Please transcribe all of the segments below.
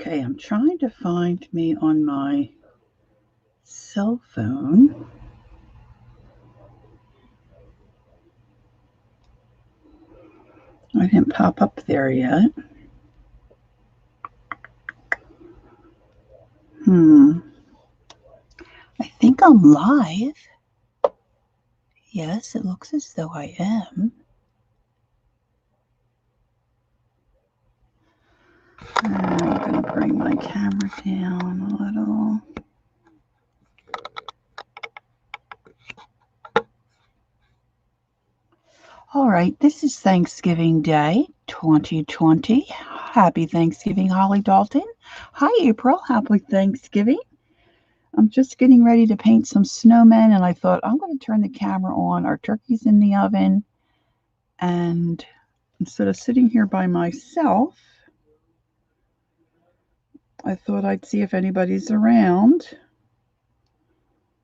Okay, I'm trying to find me on my cell phone. I didn't pop up there yet. I think I'm live. Yes, it looks as though I am. I'm going to bring my camera down a little. All right, this is Thanksgiving Day 2020. Happy Thanksgiving, Holly Dalton. Hi, April. Happy Thanksgiving. I'm just getting ready to paint some snowmen, and I thought I'm going to turn the camera on. Our turkey's in the oven, and instead of sitting here by myself, I thought I'd see if anybody's around.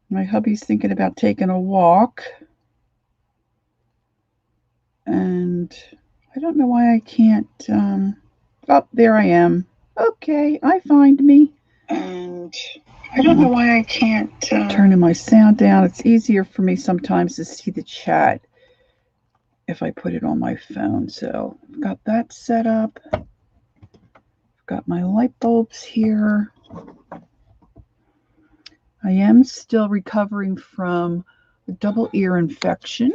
My hubby's thinking about taking a walk, and I don't know why I can't. Oh, there I am. Okay, I find me. And I don't know why I can't. Turning my sound down. It's easier for me sometimes to see the chat if I put it on my phone. So I've got that set up. I've got my light bulbs here. I am still recovering from a double ear infection.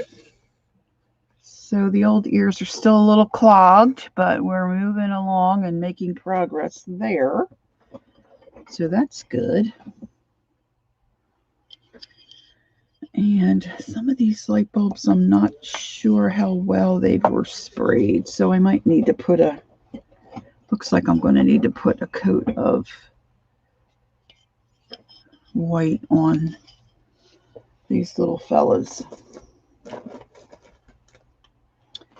So the old ears are still a little clogged, but we're moving along and making progress there. So that's good. And some of these light bulbs, I'm not sure how well they were sprayed. So I might need to put looks like I'm going to need to put a coat of white on these little fellas.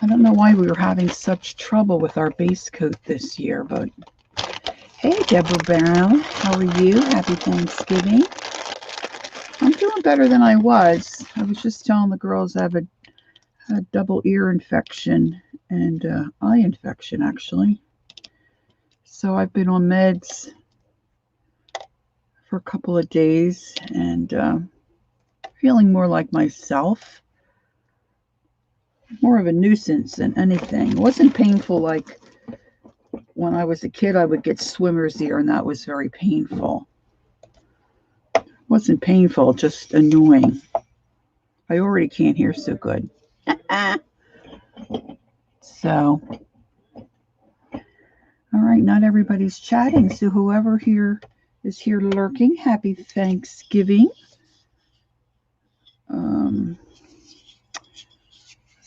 I don't know why we were having such trouble with our base coat this year, but hey, Deborah Brown, how are you? Happy Thanksgiving. I'm doing better than I was. I was just telling the girls I have a double ear infection and eye infection, actually. So I've been on meds for a couple of days and feeling more like myself. More of a nuisance than anything. It wasn't painful like when I was a kid. I would get swimmer's ear, and that was very painful. It wasn't painful, just annoying. I already can't hear so good. So, all right, not everybody's chatting. So whoever here is here lurking, happy Thanksgiving.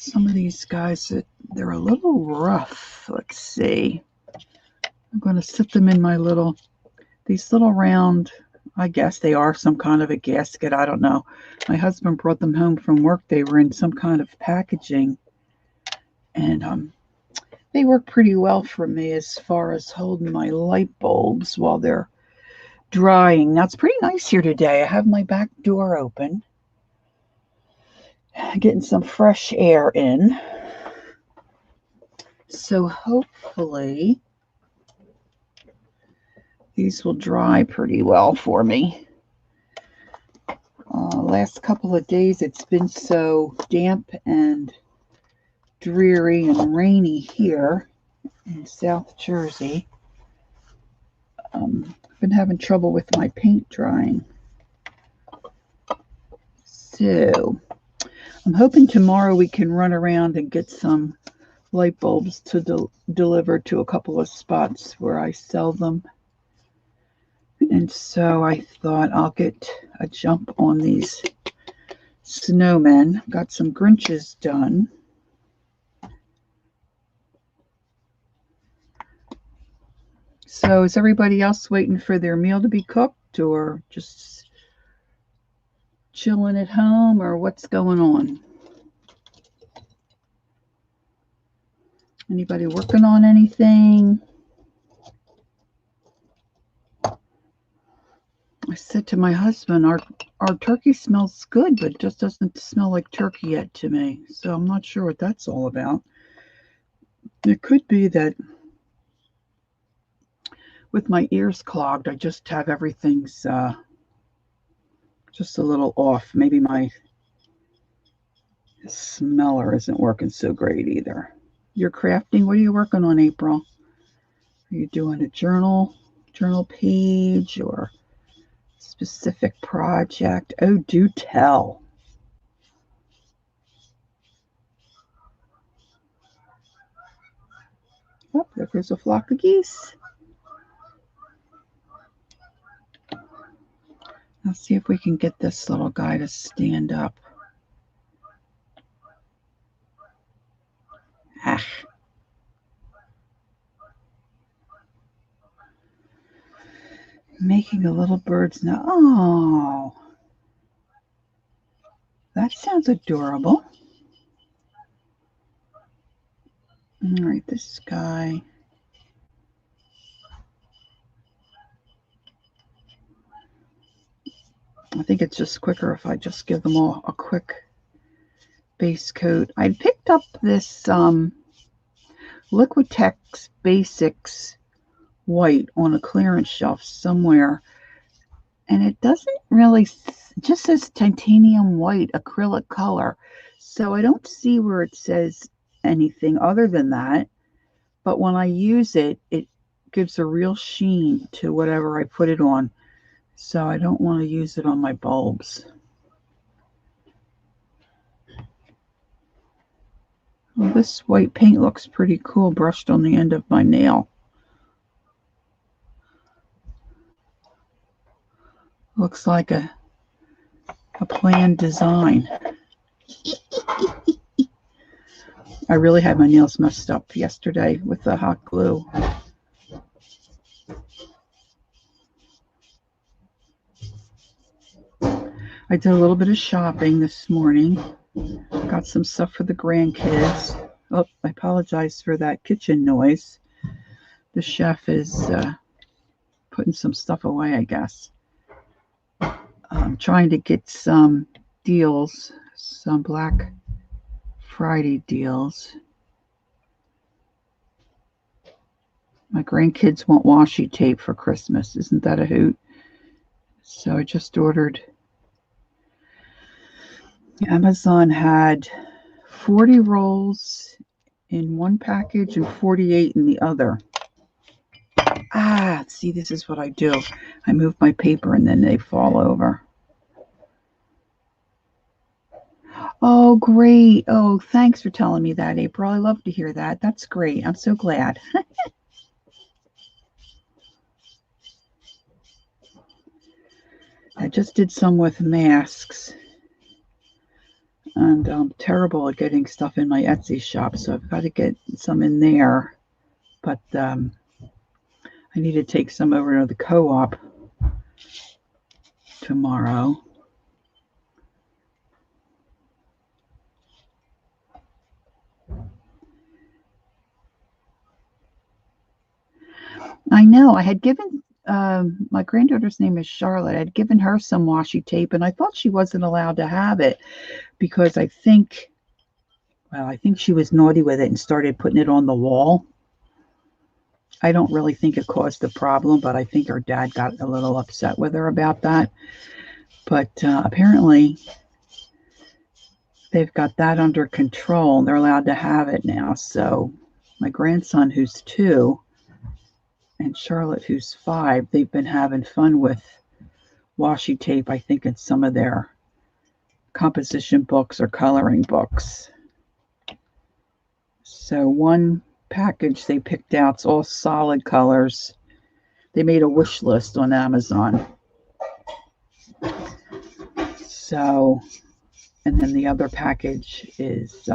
Some of these guys, they're a little rough. Let's see. I'm going to sit them in my these little round, I guess they are some kind of a gasket. I don't know. My husband brought them home from work. They were in some kind of packaging. And they work pretty well for me as far as holding my light bulbs while they're drying. Now, it's pretty nice here today. I have my back door open. Getting some fresh air in. So hopefully these will dry pretty well for me. Last couple of days it's been so damp and dreary and rainy here in South Jersey. I've been having trouble with my paint drying. So I'm hoping tomorrow we can run around and get some light bulbs to deliver to a couple of spots where I sell them. And so I thought I'll get a jump on these snowmen. Got some Grinches done. So is everybody else waiting for their meal to be cooked or just chilling at home, or what's going on? Anybody working on anything? I said to my husband, our turkey smells good, but it just doesn't smell like turkey yet to me. So I'm not sure what that's all about. It could be that with my ears clogged, I just have everything's just a little off. Maybe my smeller isn't working so great either. You're crafting? What are you working on, April? Are you doing a journal page or specific project? Oh, do tell. Oh, there goes a flock of geese. Let's see if we can get this little guy to stand up. Ah. Making a little bird's nest. Oh, that sounds adorable. All right, this guy. I think it's just quicker if I just give them all a quick base coat. I picked up this Liquitex Basics white on a clearance shelf somewhere, and it doesn't really, it just says titanium white acrylic color, so I don't see where it says anything other than that. But when I use it, it gives a real sheen to whatever I put it on, so I don't want to use it on my bulbs. Well, this white paint looks pretty cool brushed on the end of my nail. Looks like a planned design. I really had my nails messed up yesterday with the hot glue. I did a little bit of shopping this morning. Got some stuff for the grandkids. Oh, I apologize for that kitchen noise. The chef is putting some stuff away, I guess. I'm trying to get some deals, some Black Friday deals. My grandkids want washi tape for Christmas. Isn't that a hoot? So I just ordered. Amazon had 40 rolls in one package and 48 in the other. Ah, see, this is what I do. I move my paper and then they fall over. Oh, great. Oh, thanks for telling me that, April. I love to hear that. That's great. I'm so glad. I just did some with masks. And I'm terrible at getting stuff in my Etsy shop, so I've got to get some in there. But I need to take some over to the co-op tomorrow. I know. I had given my granddaughter's name is Charlotte. I'd given her some washi tape, and I thought she wasn't allowed to have it because I think she was naughty with it and started putting it on the wall. I don't really think it caused a problem, but I think her dad got a little upset with her about that. But apparently they've got that under control and they're allowed to have it now. So my grandson, who's 2, and Charlotte, who's 5, they've been having fun with washi tape, I think, in some of their composition books or coloring books. So one package they picked out, it's all solid colors. They made a wish list on Amazon. So, and then the other package is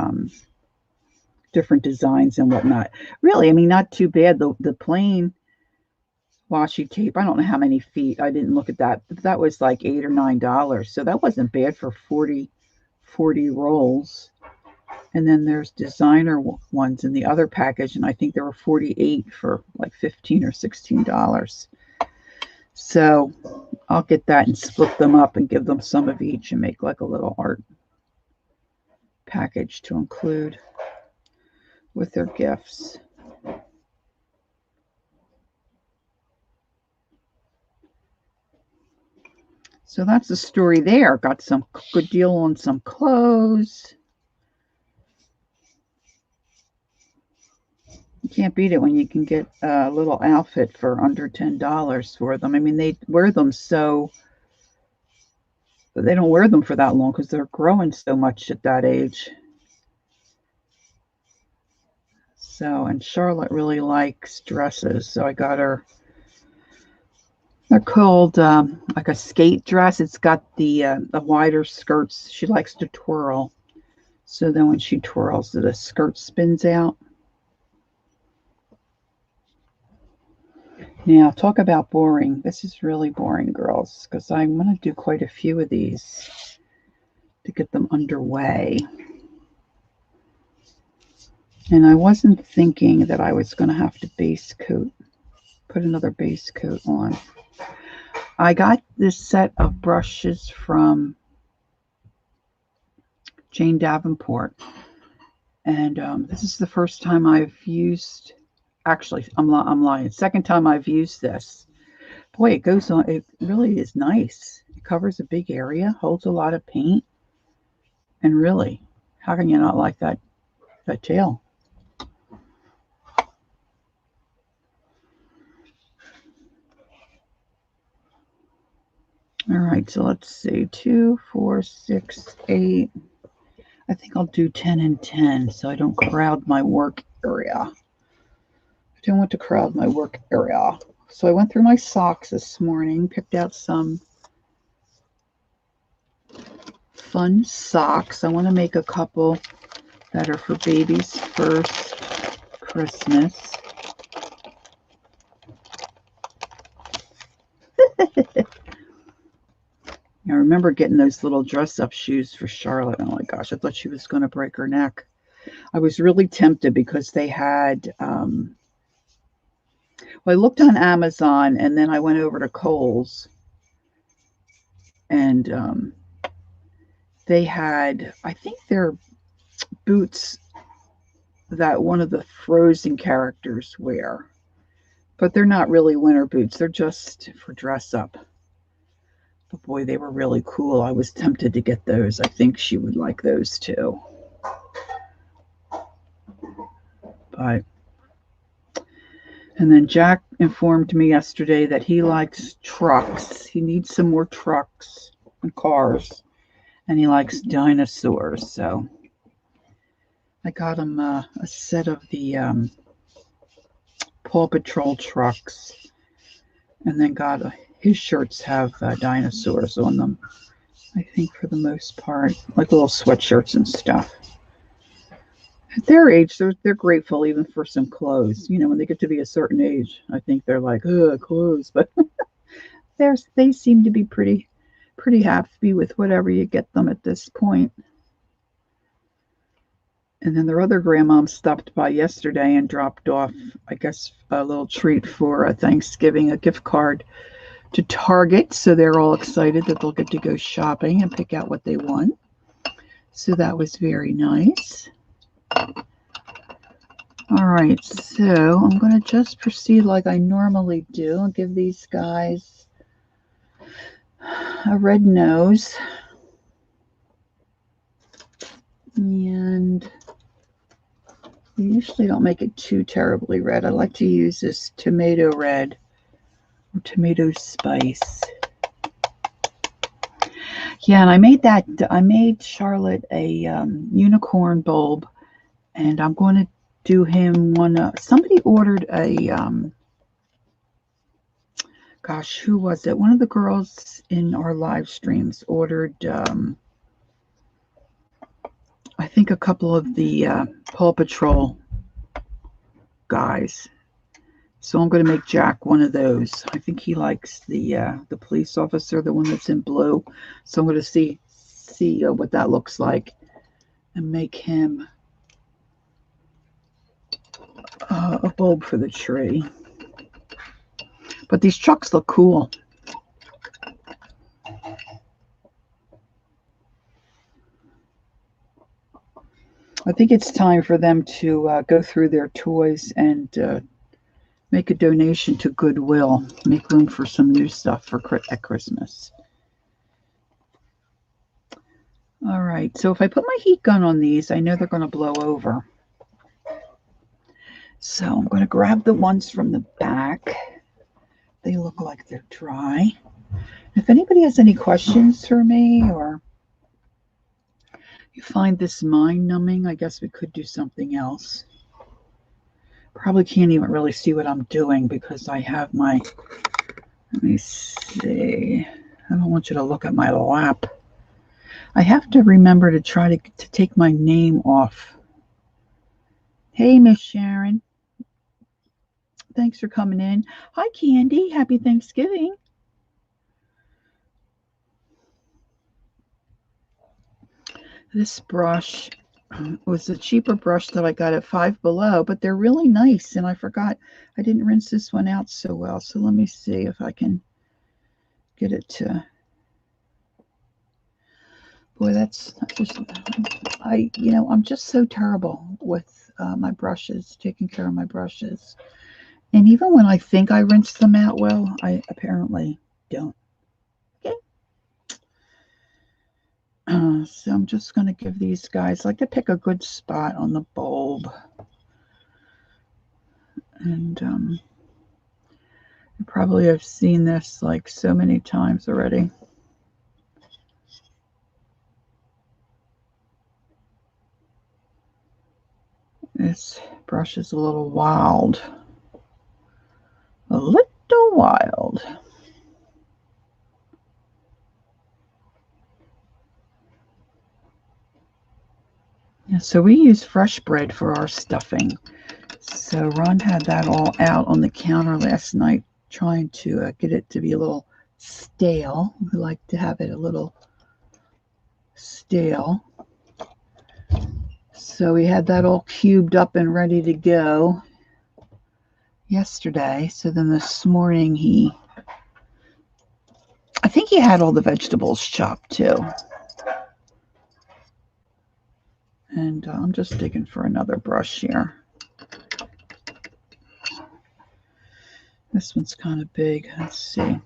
different designs and whatnot. Really, I mean, not too bad. The plain washi tape, I don't know how many feet. I didn't look at that, but that was like $8 or $9. So that wasn't bad for 40 rolls. And then there's designer ones in the other package, and I think there were 48 for like $15 or $16. So I'll get that and split them up and give them some of each and make like a little art package to include with their gifts. So that's the story there. Got some good deal on some clothes. You can't beat it when you can get a little outfit for under $10 for them. I mean, they wear them so, they don't wear them for that long because they're growing so much at that age. So, and Charlotte really likes dresses, so I got her. They're called like a skate dress. It's got the wider skirts. She likes to twirl. So then when she twirls, the skirt spins out. Now, talk about boring. This is really boring, girls, because I'm going to do quite a few of these to get them underway. And I wasn't thinking that I was going to have to base coat, put another base coat on. I got this set of brushes from Jane Davenport. And this is the first time I've used, actually, I'm lying. Second time I've used this. Boy, it goes on, it really is nice. It covers a big area, holds a lot of paint. And really, how can you not like that tail? All right, so let's see, 2, 4, 6, 8. I think I'll do 10 and 10 so I don't crowd my work area. I don't want to crowd my work area. So I went through my socks this morning, picked out some fun socks. I want to make a couple that are for baby's first Christmas. I remember getting those little dress-up shoes for Charlotte. Oh my gosh, I thought she was going to break her neck. I was really tempted because they had, well, I looked on Amazon and then I went over to Kohl's and they had, I think they're boots that one of the Frozen characters wear, but they're not really winter boots. They're just for dress-up. But boy, they were really cool. I was tempted to get those. I think she would like those too. But, and then Jack informed me yesterday that he likes trucks. He needs some more trucks and cars. And he likes dinosaurs. So I got him a set of the Paw Patrol trucks. And then got his shirts have dinosaurs on them, I think, for the most part, like little sweatshirts and stuff. At their age, they're grateful even for some clothes. You know, when they get to be a certain age, I think they're like, ugh, clothes. But they seem to be pretty happy with whatever you get them at this point. And then their other grandmom stopped by yesterday and dropped off, I guess, a little treat for Thanksgiving, a gift card to Target. So they're all excited that they'll get to go shopping and pick out what they want. So that was very nice. All right, so I'm going to just proceed like I normally do and give these guys a red nose. And we usually don't make it too terribly red. I like to use this tomato red or tomato spice. Yeah, and I made Charlotte a unicorn bulb, and I'm going to do him one. Somebody ordered a, gosh, who was it? One of the girls in our live streams ordered, I think, a couple of the Paw Patrol guys. So I'm going to make Jack one of those. I think he likes the police officer, the one that's in blue. So I'm going to see what that looks like and make him a bulb for the tree. But these trucks look cool. I think it's time for them to go through their toys and make a donation to Goodwill. Make room for some new stuff at Christmas. All right, so if I put my heat gun on these, I know they're going to blow over. So I'm going to grab the ones from the back. They look like they're dry. If anybody has any questions for me or you find this mind numbing, I guess we could do something else. Probably can't even really see what I'm doing because I have my, let me see. I don't want you to look at my lap. I have to remember to try to take my name off. Hey, Miss Sharon. Thanks for coming in. Hi, Candy. Happy Thanksgiving. This brush was a cheaper brush that I got at Five Below, but they're really nice. And I forgot I didn't rinse this one out so well. So let me see if I can get it to. Boy, that's just, I'm just so terrible with my brushes, taking care of my brushes. And even when I think I rinse them out well, I apparently don't. Okay. So I'm just going to give these guys, I like to pick a good spot on the bulb. And you probably have seen this like so many times already. This brush is a little wild. A little wild. Yeah, so we use fresh bread for our stuffing. So Ron had that all out on the counter last night, trying to get it to be a little stale. We like to have it a little stale. So we had that all cubed up and ready to go yesterday. So then this morning I think he had all the vegetables chopped too. And I'm just digging for another brush here. This one's kind of big. Let's see.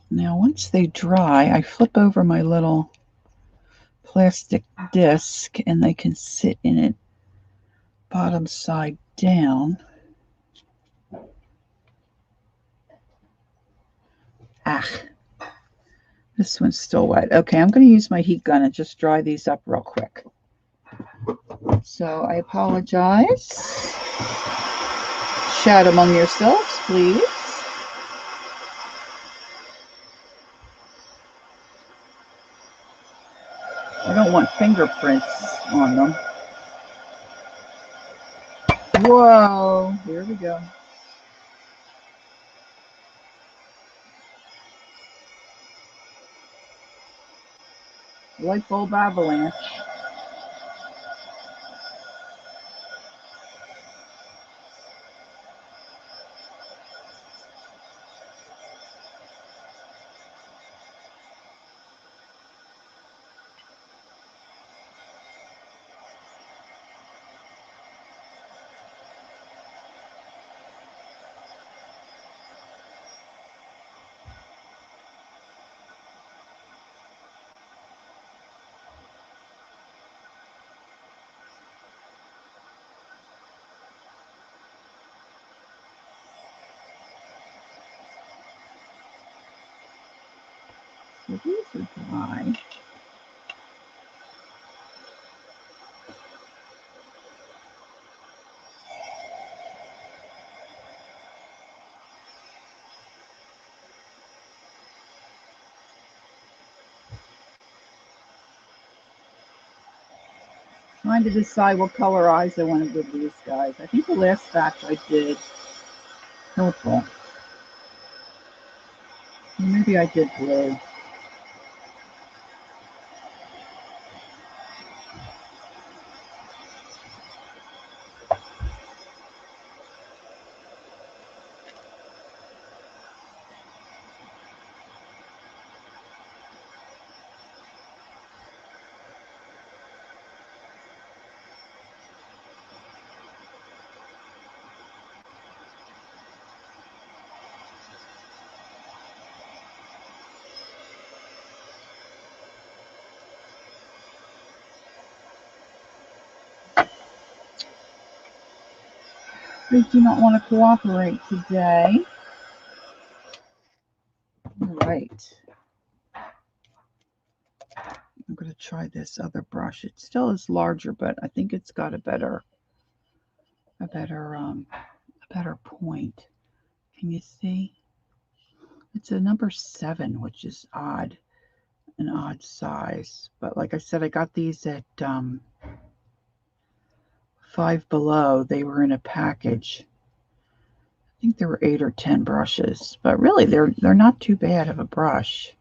Now, once they dry, I flip over my little plastic disc and they can sit in it bottom side down. This one's still wet. Okay, I'm going to use my heat gun and just dry these up real quick. So I apologize. Chat among yourselves, please. I don't want fingerprints on them. Whoa, here we go. Light bulb avalanche. So these are dry. Trying to decide what color eyes I want to give these guys. I think the last batch I did purple. Maybe I did blue. They do not want to cooperate today. All right. I'm going to try this other brush. It still is larger, but I think it's got a better point. Can you see? It's a number 7, which is odd, an odd size. But like I said, I got these at Five Below. They were in a package. I think there were 8 or 10 brushes, but really they're not too bad of a brush.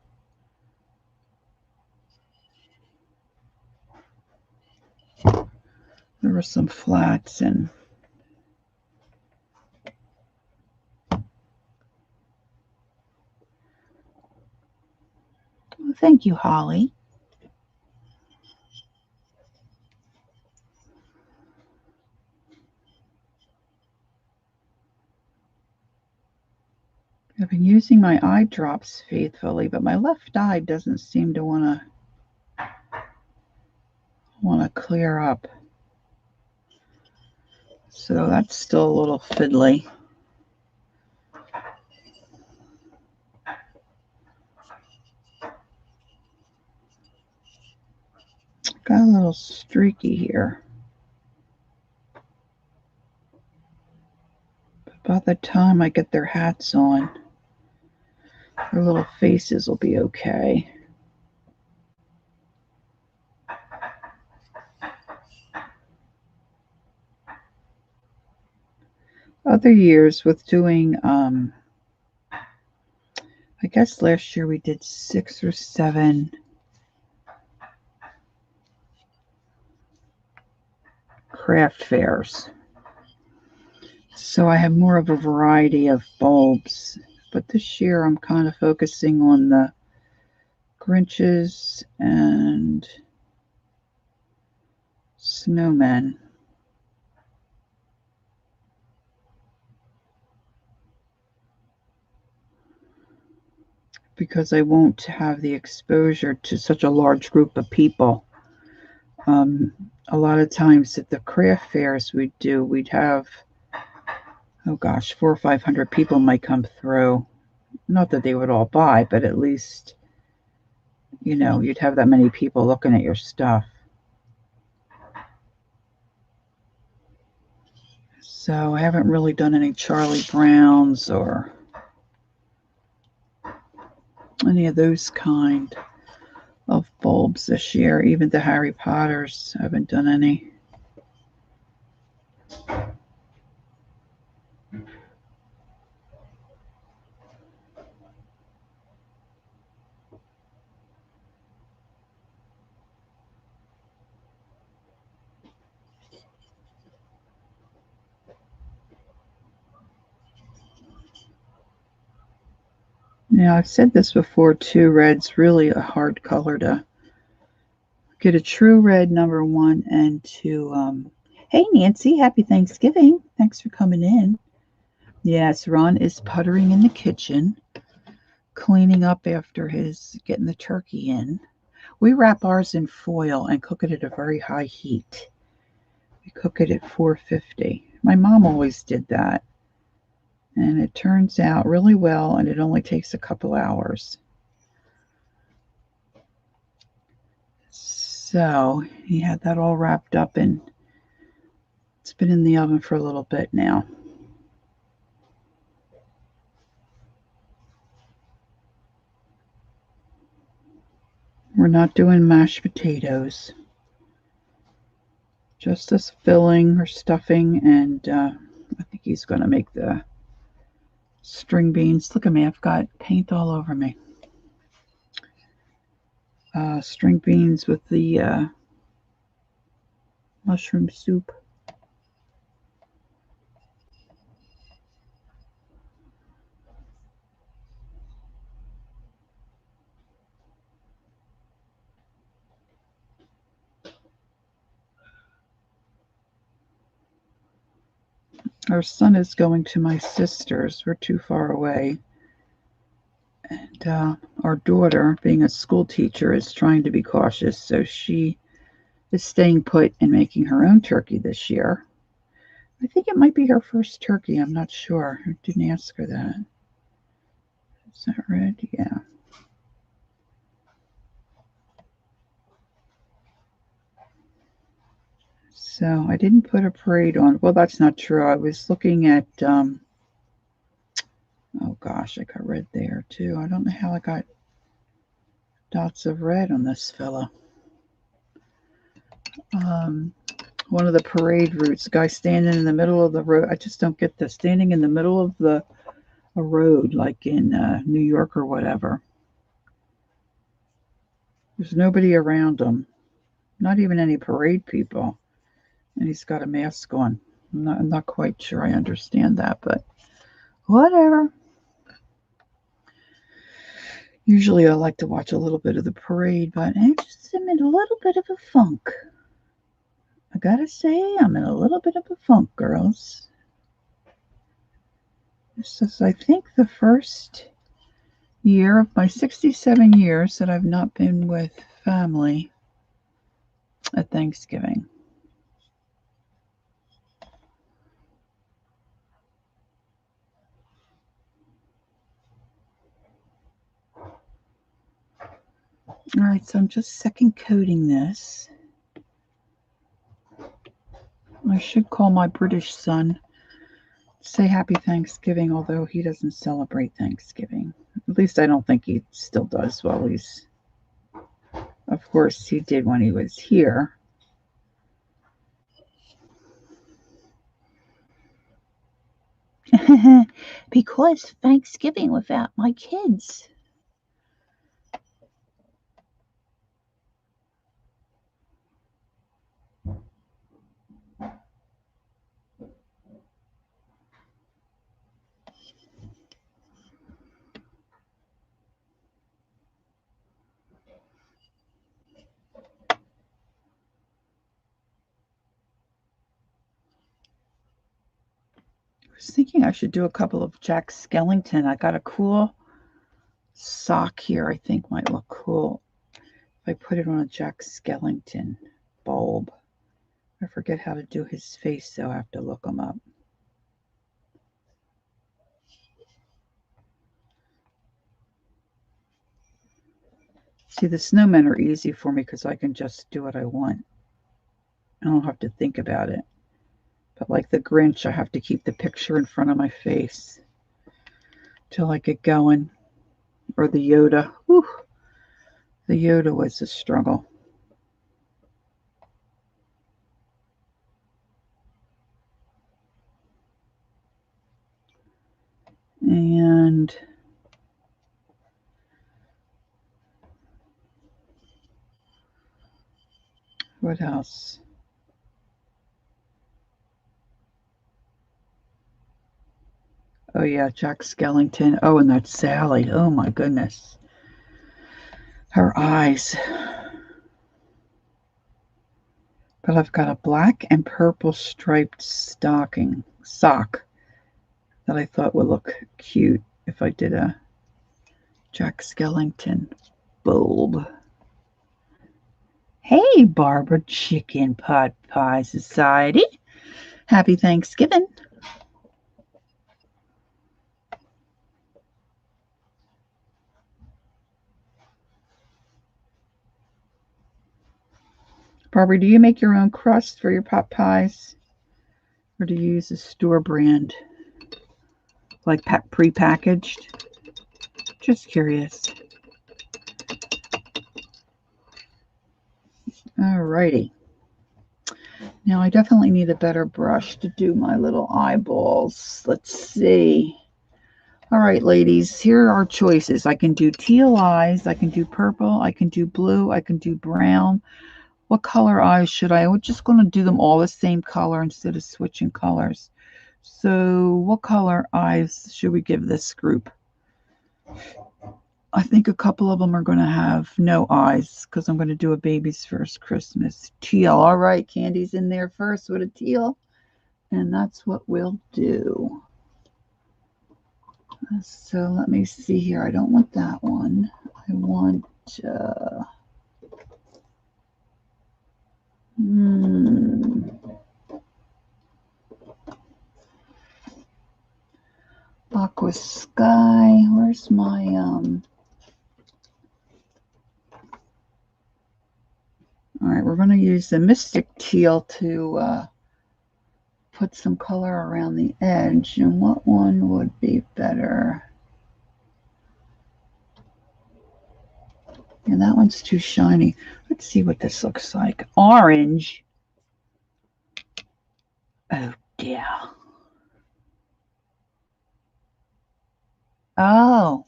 There were some flats and thank you, Holly. I've been using my eye drops faithfully, but my left eye doesn't seem to want to clear up. So that's still a little fiddly. Got a little streaky here. But by the time I get their hats on, their little faces will be okay. Other years with doing, I guess last year we did 6 or 7 craft fairs. So I have more of a variety of bulbs. But this year I'm kind of focusing on the Grinches and snowmen. Because I won't have the exposure to such a large group of people. A lot of times at the craft fairs we'd have, oh gosh, 400 or 500 people might come through. Not that they would all buy, but at least, you know, you'd have that many people looking at your stuff. So I haven't really done any Charlie Browns or any of those kind of bulbs this year. Even the Harry Potters, I haven't done any. Now, I've said this before too, red's really a hard color to get a true red, number 1, and to, hey Nancy, happy Thanksgiving. Thanks for coming in. Yes, Ron is puttering in the kitchen, cleaning up after his getting the turkey in. We wrap ours in foil and cook it at a very high heat. We cook it at 450. My mom always did that. And it turns out really well, and it only takes a couple hours. So he had that all wrapped up, and it's been in the oven for a little bit now. We're not doing mashed potatoes. Just this filling or stuffing, and I think he's going to make the string beans. Look at me, I've got paint all over me. String beans with the mushroom soup. Our son is going to my sister's. We're too far away. And our daughter, being a school teacher, is trying to be cautious. So she is staying put and making her own turkey this year. I think it might be her first turkey. I'm not sure. I didn't ask her that. Is that red? Yeah. So I didn't put a parade on. Well, that's not true. I was looking at, oh gosh, I got red there too. I don't know how I got dots of red on this fella. One of the parade routes, guy standing in the middle of the road. I just don't get this. Standing in the middle of a road, like in New York or whatever. There's nobody around him. Not even any parade people. And he's got a mask on. I'm not quite sure I understand that, but whatever. Usually I like to watch a little bit of the parade, but I'm just in a little bit of a funk. I gotta say, I'm in a little bit of a funk, girls. This is, I think, the first year of my 67 years that I've not been with family at Thanksgiving. All right, so I'm just second coating this. I should call my British son, say happy Thanksgiving, although he doesn't celebrate Thanksgiving. At least I don't think he still does. Well, he's, of course, he did when he was here. Because Thanksgiving without my kids. I was thinking I should do a couple of Jack Skellington. I got a cool sock here I think might look cool if I put it on a Jack Skellington bulb. I forget how to do his face, so I have to look him up. See, the snowmen are easy for me because I can just do what I want. I don't have to think about it. But like the Grinch, I have to keep the picture in front of my face till I get going. Or the Yoda. Whew. The Yoda was a struggle. And what else? Oh yeah, Jack Skellington. Oh, and that's Sally. Oh my goodness. Her eyes. But I've got a black and purple striped sock that I thought would look cute if I did a Jack Skellington bulb. Hey, Barbara Chicken Pot Pie Society. Happy Thanksgiving. Barbara, do you make your own crust for your pot pies? Or do you use a store brand? Like pre-packaged? Just curious. Alrighty. Now I definitely need a better brush to do my little eyeballs. Let's see. All right, ladies, here are our choices. I can do teal eyes, I can do purple, I can do blue, I can do brown. What color eyes should I? We're just going to do them all the same color instead of switching colors. So what color eyes should we give this group? I think a couple of them are going to have no eyes because I'm going to do a baby's first Christmas. Teal. All right, Candy's in there first with a teal. And that's what we'll do. So let me see here. I don't want that one. I want... aqua sky. Where's my all right, we're going to use the mystic teal to put some color around the edge. And what one would be better? Yeah, that one's too shiny. Let's see what this looks like. Orange. Oh dear. Oh,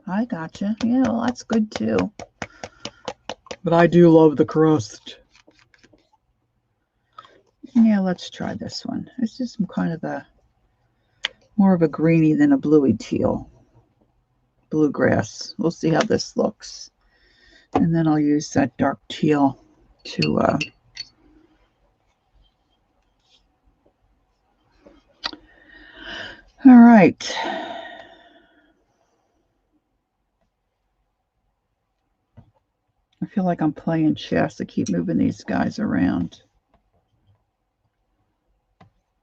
I gotcha. Yeah, well, that's good too. But I do love the crust. Yeah, let's try this one. It's just some kind of a more of a greeny than a bluey teal. Bluegrass. We'll see how this looks. And then I'll use that dark teal to all right. I feel like I'm playing chess. I keep moving these guys around.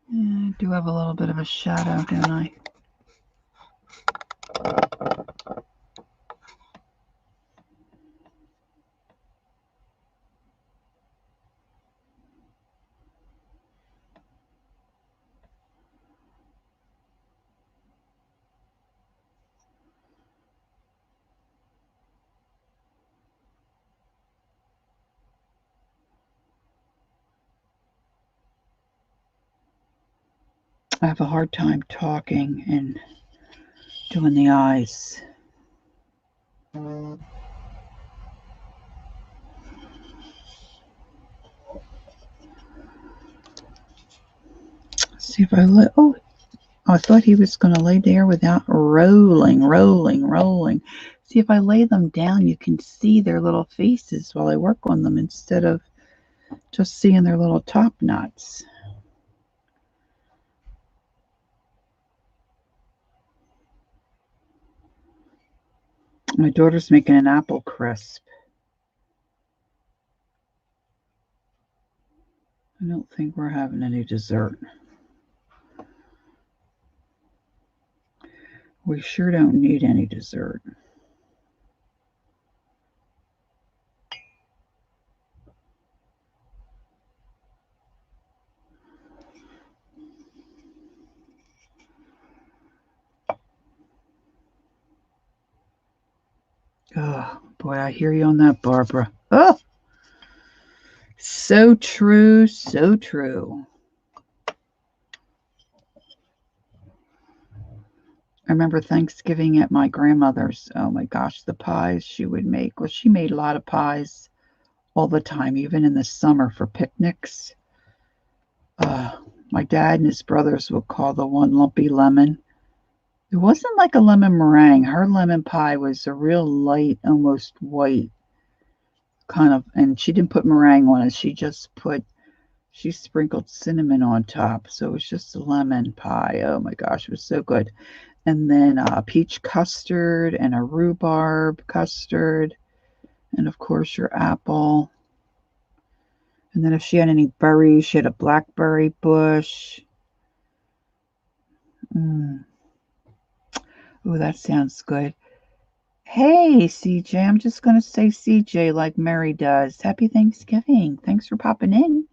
Yeah, I do have a little bit of a shadow, don't I? I have a hard time talking and doing the eyes. Let's see if I let. Oh, I thought he was going to lay there without rolling. See, if I lay them down, you can see their little faces while I work on them instead of just seeing their little top knots. My daughter's making an apple crisp. I don't think we're having any dessert. We sure don't need any dessert. Oh, boy, I hear you on that, Barbara. Oh, so true, so true. I remember Thanksgiving at my grandmother's. Oh my gosh, the pies she would make. Well, she made a lot of pies all the time, even in the summer for picnics. My dad and his brothers would call the one lumpy lemon. It wasn't like a lemon meringue. Her lemon pie was a real light, almost white kind of, and she didn't put meringue on it. She sprinkled cinnamon on top. So it was just a lemon pie. Oh my gosh, it was so good. And then peach custard and a rhubarb custard. And of course, your apple. And then if she had any berries, she had a blackberry bush. Oh, that sounds good. Hey, CJ. I'm just going to say CJ like Mary does. Happy Thanksgiving. Thanks for popping in.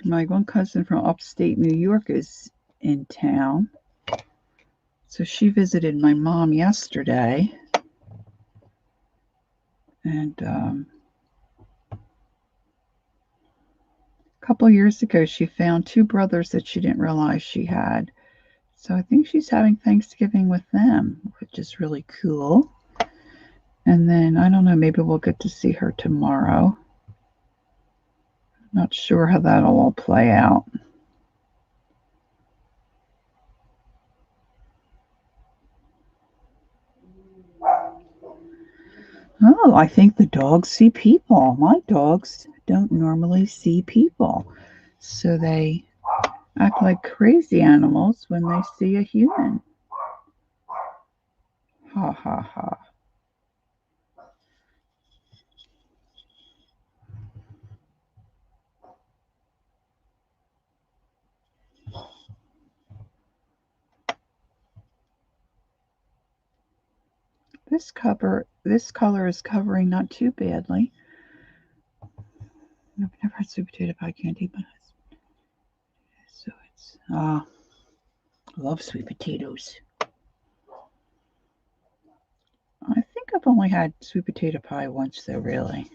My one cousin from upstate New York is in town. So she visited my mom yesterday. And a couple years ago, she found two brothers that she didn't realize she had. So I think she's having Thanksgiving with them, which is really cool. And then, I don't know, maybe we'll get to see her tomorrow. Not sure how that'll all play out. Oh, I think the dogs see people. My dogs don't normally see people. So they act like crazy animals when they see a human. Ha ha ha. This color is covering not too badly. I've never had sweet potato pie candy, but so it's I love sweet potatoes. I think I've only had sweet potato pie once though, really.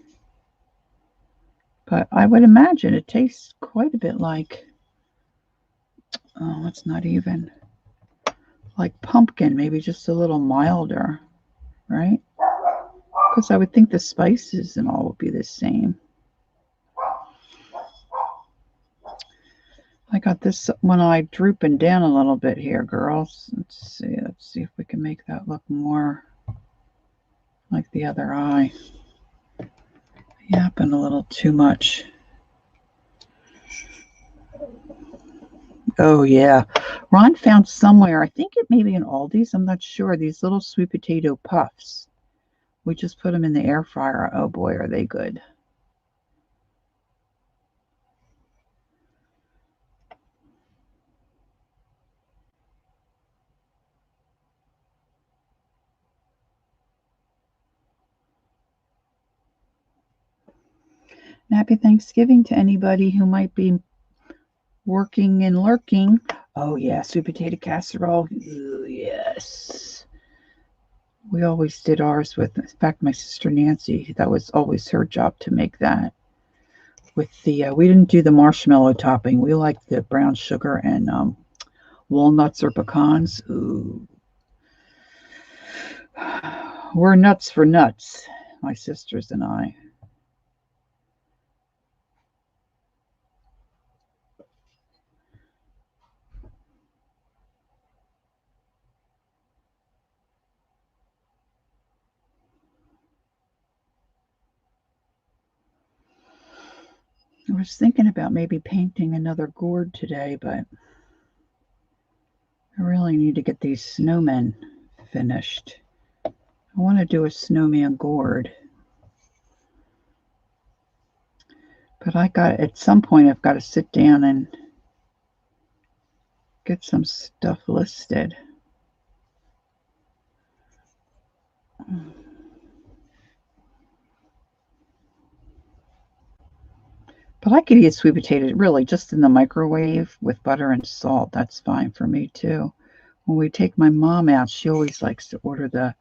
But I would imagine it tastes quite a bit like it's not even like pumpkin, maybe just a little milder, right? Because I would think the spices and all would be the same. I got this one eye drooping down a little bit here, girls. Let's see if we can make that look more like the other eye. Yapping a little too much. Oh yeah. Ron found somewhere, I think it may be in Aldi's, I'm not sure, these little sweet potato puffs. We just put them in the air fryer. Oh boy, are they good. And happy Thanksgiving to anybody who might be working and lurking. Oh yeah, sweet potato casserole. Ooh, yes. We always did ours with, in fact, my sister Nancy, that was always her job to make that. With the, we didn't do the marshmallow topping. We liked the brown sugar and walnuts or pecans. Ooh. We're nuts for nuts, my sisters and I. I was thinking about maybe painting another gourd today, but I really need to get these snowmen finished. I want to do a snowman gourd. But at some point, I've got to sit down and get some stuff listed. But I could eat sweet potato really just in the microwave with butter and salt. That's fine for me too. When we take my mom out, she always likes to order the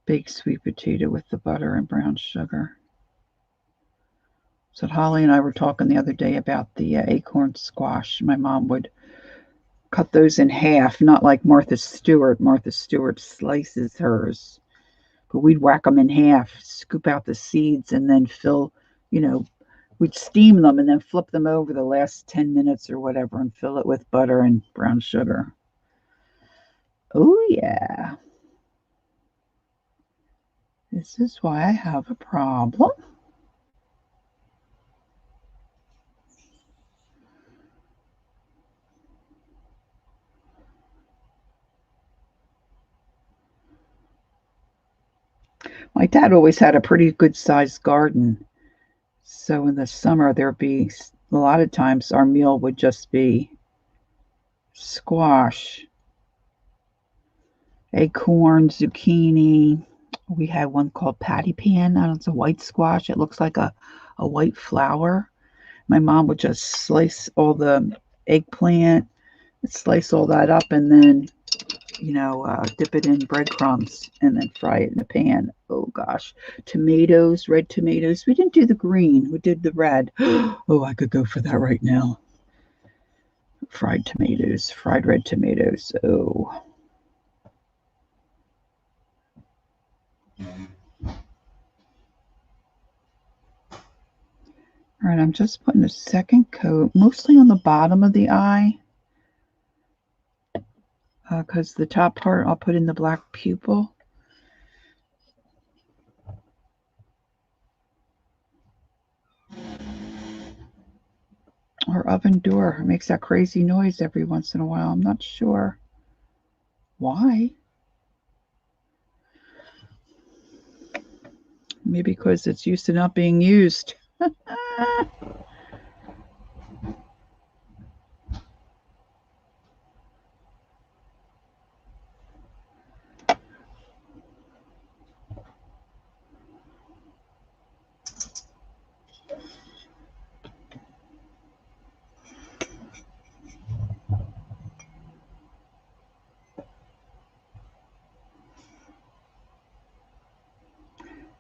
big sweet potato with the butter and brown sugar. So Holly and I were talking the other day about the acorn squash. My mom would cut those in half, not like Martha Stewart. Martha Stewart slices hers, but we'd whack them in half, scoop out the seeds, and then you know, we'd steam them and then flip them over the last 10 minutes or whatever and fill it with butter and brown sugar. Oh, yeah. This is why I have a problem. My dad always had a pretty good sized garden. So in the summer, there'd be a lot of times our meal would just be squash, acorn, zucchini. We had one called patty pan. It's a white squash. It looks like a white flower. My mom would just slice all the eggplant, slice all that up, and then, dip it in breadcrumbs and then fry it in a pan. Oh gosh. Tomatoes, red tomatoes. We didn't do the green, we did the red. Oh, I could go for that right now. Fried tomatoes, fried red tomatoes. Oh. All right, I'm just putting a second coat, mostly on the bottom of the eye, because the top part I'll put in the black pupil. oven door. It makes that crazy noise every once in a while. I'm not sure why. Maybe because it's used to not being used.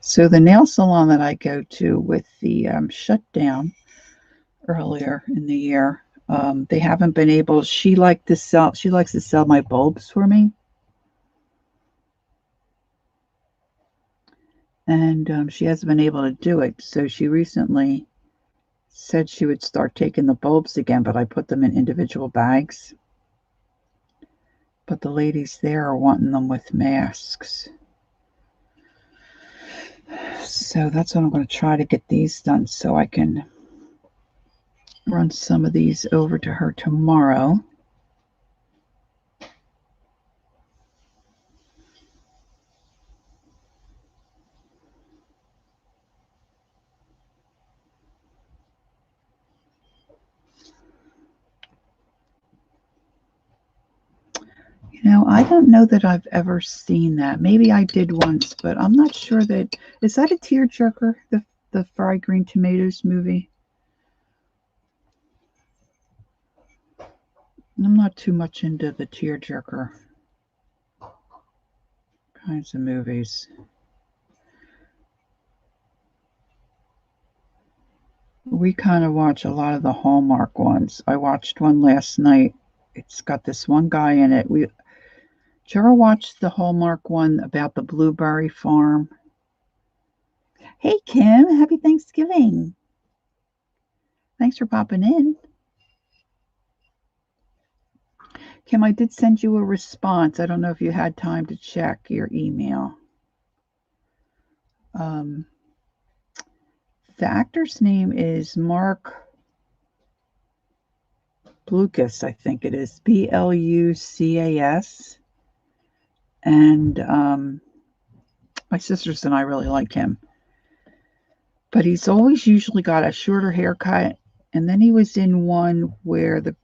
So the nail salon that I go to with the shutdown earlier in the year, they haven't been able. She likes to sell my bulbs for me, and she hasn't been able to do it. So she recently said she would start taking the bulbs again, but I put them in individual bags. But the ladies there are wanting them with masks. So that's what I'm going to try to get these done so I can run some of these over to her tomorrow. You know, I don't know that I've ever seen that. Maybe I did once, but I'm not sure that... Is that a tearjerker, the fried green tomatoes movie? I'm not too much into the tearjerker kinds of movies. We kind of watch a lot of the Hallmark ones. I watched one last night. It's got this one guy in it. Did you ever watch the Hallmark one about the blueberry farm? Hey, Kim, happy Thanksgiving. Thanks for popping in. Kim, I did send you a response. I don't know if you had time to check your email. The actor's name is Mark Blucas, I think it is. Blucas. And my sisters and I really like him. But he's always usually got a shorter haircut. And then he was in one where the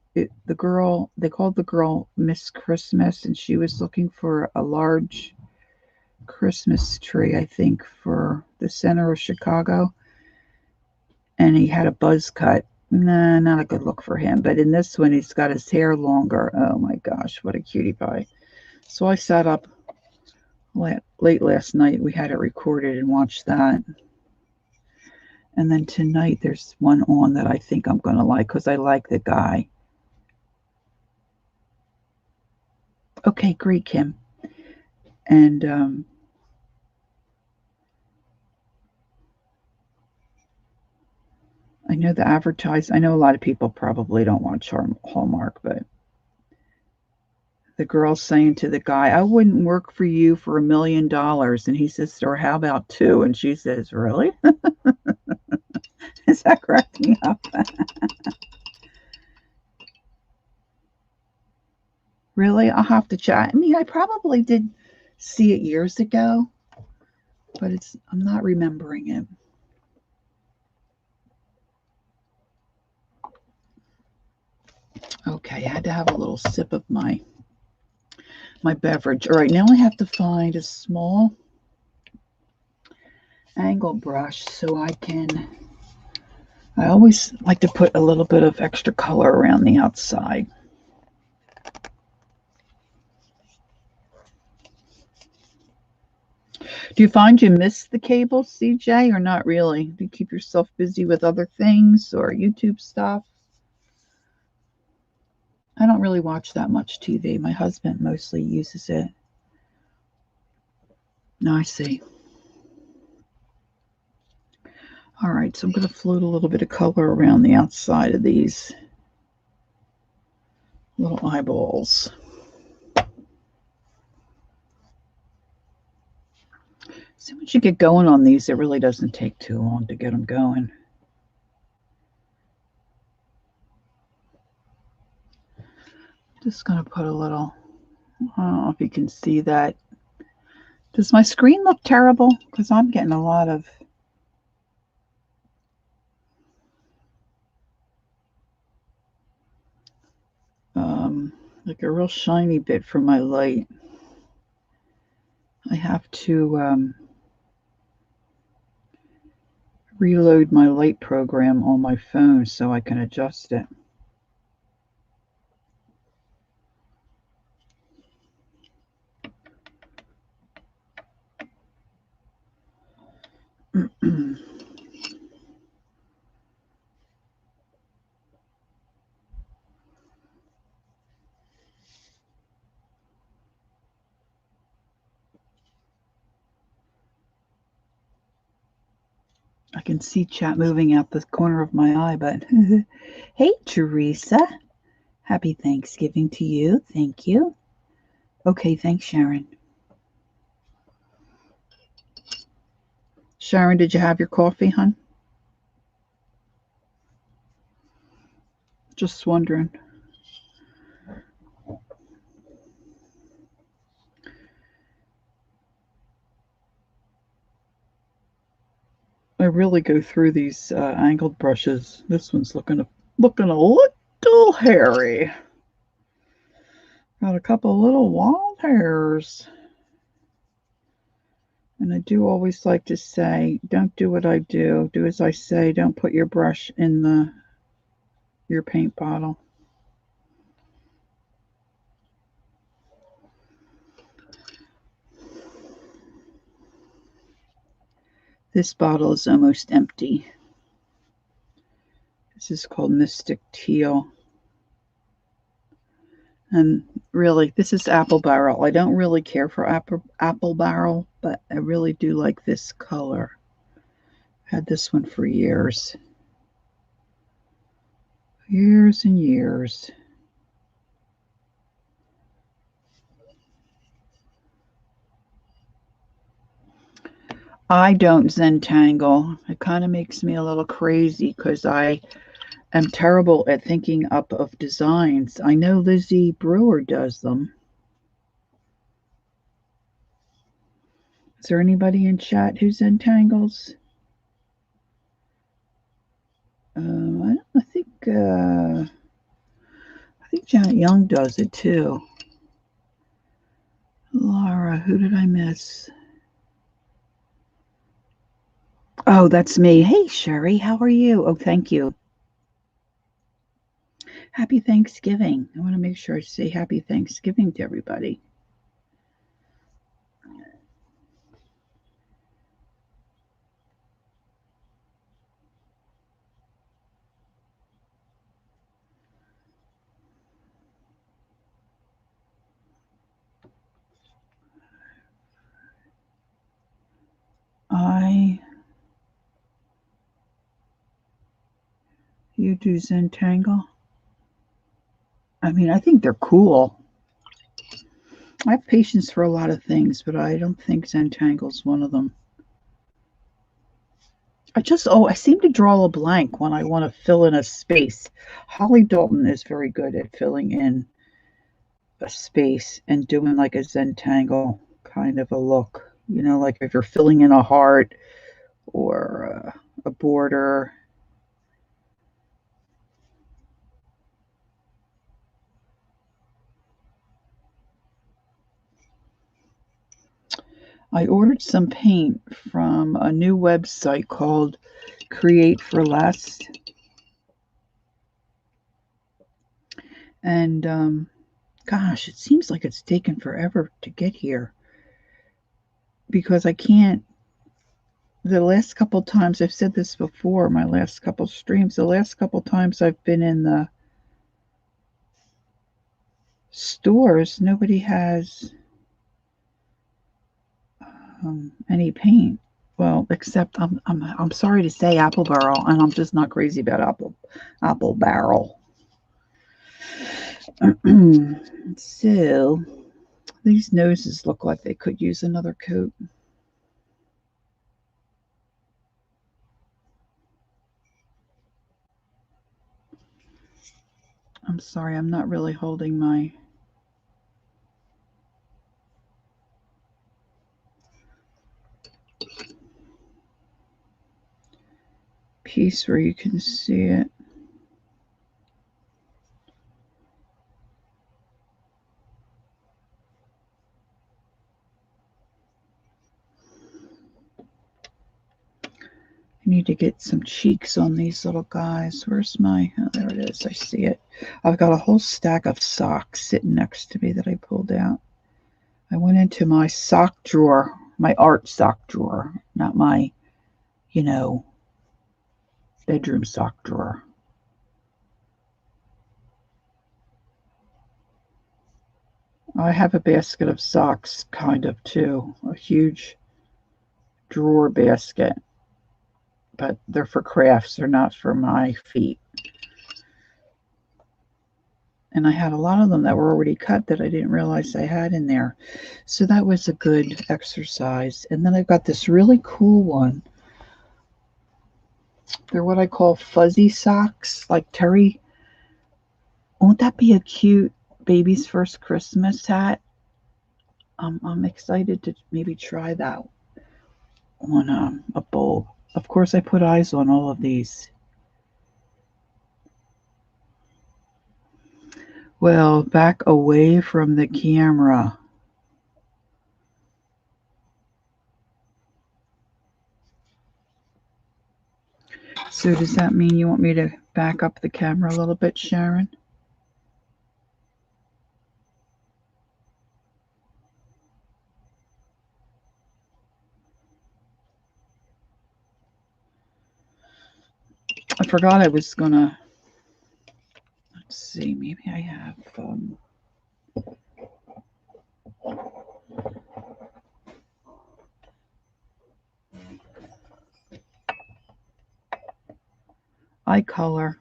girl, they called the girl Miss Christmas, and she was looking for a large Christmas tree, I think, for the center of Chicago. And he had a buzz cut. Nah, not a good look for him. But in this one, he's got his hair longer. Oh my gosh, what a cutie pie. So I sat up late last night. We had it recorded and watched that. And then tonight, there's one on that I think I'm going to like because I like the guy. Okay, great, Kim. And I know the advertise. I know a lot of people probably don't watch Hallmark, but the girl's saying to the guy, I wouldn't work for you for $1 million. And he says, or how about 2? And she says, really? Is that cracking me up? Really? I'll have to check. I mean, I probably did see it years ago, but I'm not remembering it. Okay, I had to have a little sip of my beverage. All right, now I have to find a small angle brush so I always like to put a little bit of extra color around the outside. Do you find you miss the cable, CJ, or not really? Do you keep yourself busy with other things or YouTube stuff? I don't really watch that much TV. My husband mostly uses it. No, I see. All right, so I'm going to float a little bit of color around the outside of these little eyeballs. So once you get going on these, it really doesn't take too long to get them going. Just going to put a little, I don't know if you can see that. Does my screen look terrible? Because I'm getting a lot of like a real shiny bit from my light. I have to reload my light program on my phone so I can adjust it. I can see chat moving out the corner of my eye, but hey, Teresa. Happy Thanksgiving to you. Thank you. Okay, thanks, Sharon. Sharon, did you have your coffee, hon? Just wondering. I really go through these angled brushes. This one's looking a little hairy. Got a couple little wild hairs. And I do always like to say, don't do what I do. Do as I say. Don't put your brush in your paint bottle. This bottle is almost empty. This is called Mystic Teal. And really, this is Apple Barrel. I don't really care for Apple Barrel, but I really do like this color. Had this one for years. Years and years. I don't Zentangle. It kind of makes me a little crazy because I am terrible at thinking up of designs. I know Lizzie Brewer does them. Is there anybody in chat who Zentangles? I think Janet Young does it too. Laura, who did I miss? Oh, that's me. Hey, Sherry, how are you? Oh, thank you. Happy Thanksgiving. I want to make sure I say happy Thanksgiving to everybody. You do Zentangle? I mean, I think they're cool. I have patience for a lot of things, but I don't think Zentangle's one of them. I seem to draw a blank when I want to fill in a space. Holly Dalton is very good at filling in a space and doing like a Zentangle kind of a look. You know, like if you're filling in a heart or a border. I ordered some paint from a new website called Create for Less. And gosh, it seems like it's taken forever to get here because I can't. The last couple times, I've said this before, my last couple streams, the last couple times I've been in the stores, nobody has any paint. Well, except I'm sorry to say Apple Barrel, and I'm just not crazy about Apple Barrel. So these noses look like they could use another coat. I'm sorry, I'm not really holding my piece where you can see it. I need to get some cheeks on these little guys. Where's my, oh, there it is. I see it. I've got a whole stack of socks sitting next to me that I pulled out. I went into my sock drawer, my art sock drawer, not my, you know, bedroom sock drawer. I have a basket of socks, kind of, too. A huge drawer basket. But they're for crafts. They're not for my feet. And I had a lot of them that were already cut that I didn't realize I had in there. So that was a good exercise. And then I've got this really cool one. They're what I call fuzzy socks, like Terry. Won't that be a cute baby's first Christmas hat? I'm excited to maybe try that on a bowl. Of course, I put eyes on all of these. Well, back away from the camera. So does that mean you want me to back up the camera a little bit, Sharon? I forgot I was gonna, let's see, maybe I have, eye color.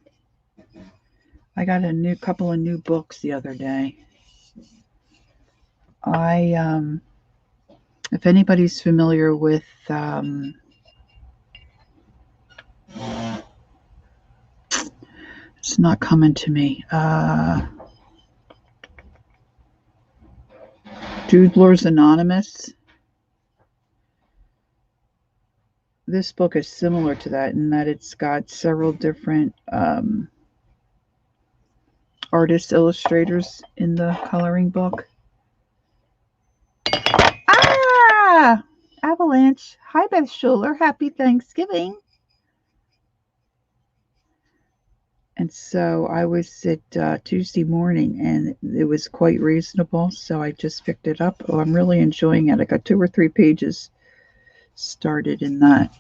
I got a couple of new books the other day. If anybody's familiar with, it's not coming to me. Doodlers Anonymous. This book is similar to that in that it's got several different artist illustrators in the coloring book. Ah! Avalanche. Hi, Beth Schuler. Happy Thanksgiving. And so I was at Tuesday morning, and it was quite reasonable, so I just picked it up. Oh, I'm really enjoying it. I got 2 or 3 pages started in that.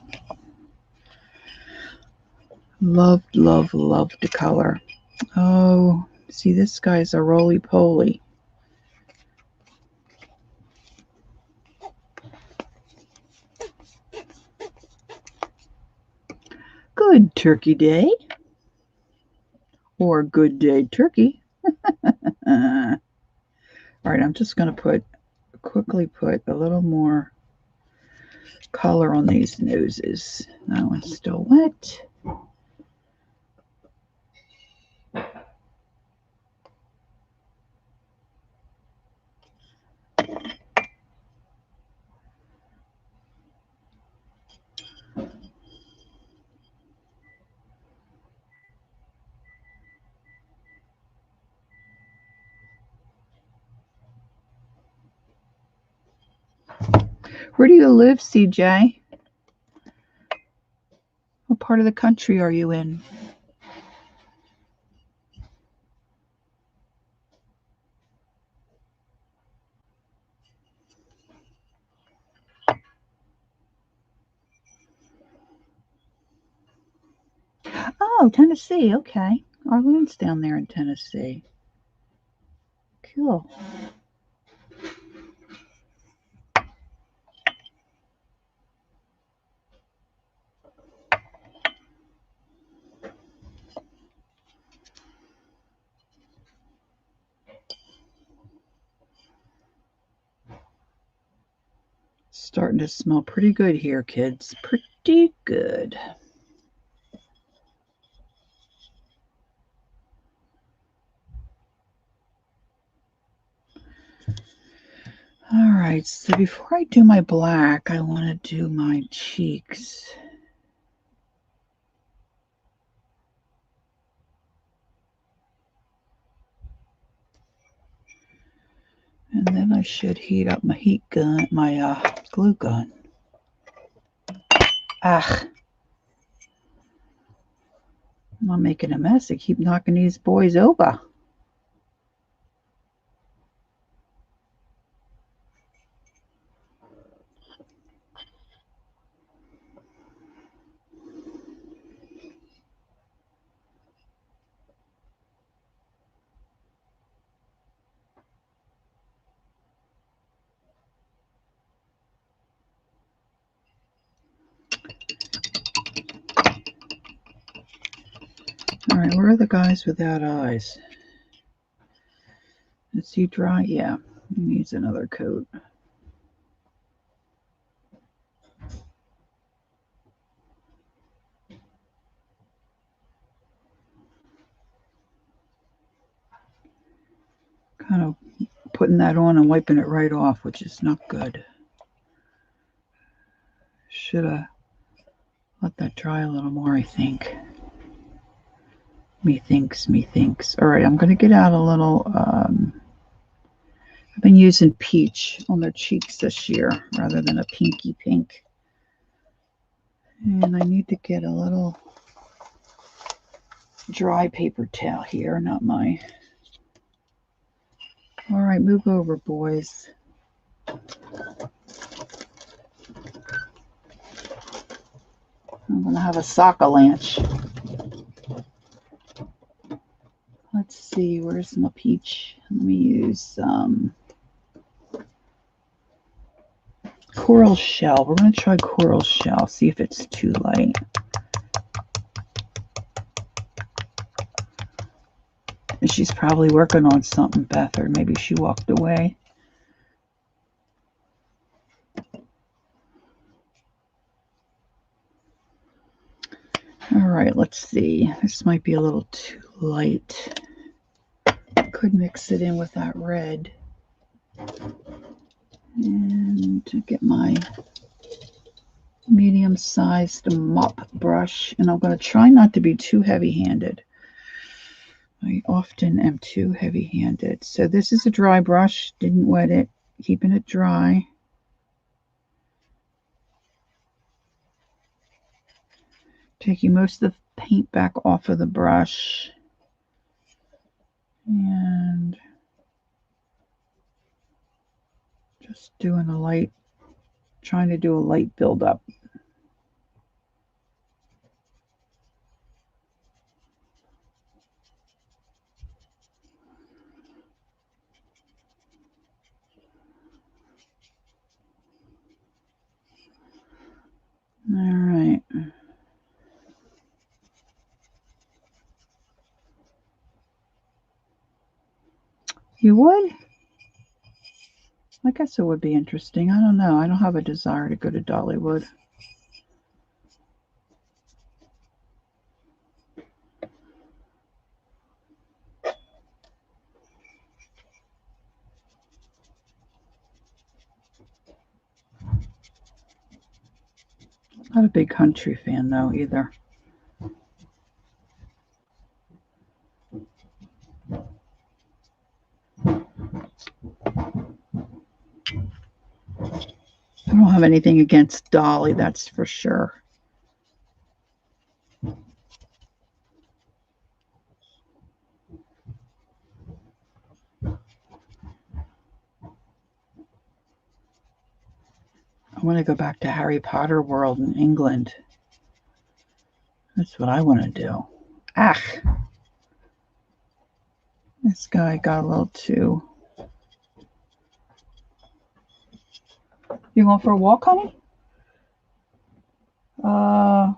Loved, loved, loved the color. Oh, see, this guy's a roly-poly. Good Turkey Day. Or Good Day Turkey. All right, I'm just going to quickly put a little more color on these noses. That one's still wet. Where do you live, CJ? What part of the country are you in? Oh, Tennessee. Okay. Arlene's down there in Tennessee. Cool. Starting to smell pretty good here, kids. Pretty good. All right, so before I do my black, I want to do my cheeks. And then I should heat up my glue gun. Ah, I'm making a mess. I keep knocking these boys over. All right, where are the guys without eyes? Is he dry? Yeah, he needs another coat. Kind of putting that on and wiping it right off, which is not good. Should have let that dry a little more, I think. Methinks. All right, I'm going to get out a little, I've been using peach on their cheeks this year rather than a pinky pink. And I need to get a little dry paper towel here, not my... All right, move over, boys. I'm going to have a sock-a-lanch. Let's see, where's my peach? Let me use coral shell. We're going to try coral shell, see if it's too light. And she's probably working on something, Beth, or maybe she walked away. All right, let's see. This might be a little too light. Could mix it in with that red. And to get my medium-sized mop brush, and I'm going to try not to be too heavy-handed. I often am too heavy-handed. So this is a dry brush, didn't wet it, keeping it dry. Taking most of the paint back off of the brush. And just doing a light, trying to do a light buildup. All right. You would? I guess it would be interesting. I don't know. I don't have a desire to go to Dollywood. Not a big country fan, though, either. I don't have anything against Dolly, that's for sure. I want to go back to Harry Potter World in England. That's what I want to do. Ah! This guy got a little too... You going for a walk, honey? I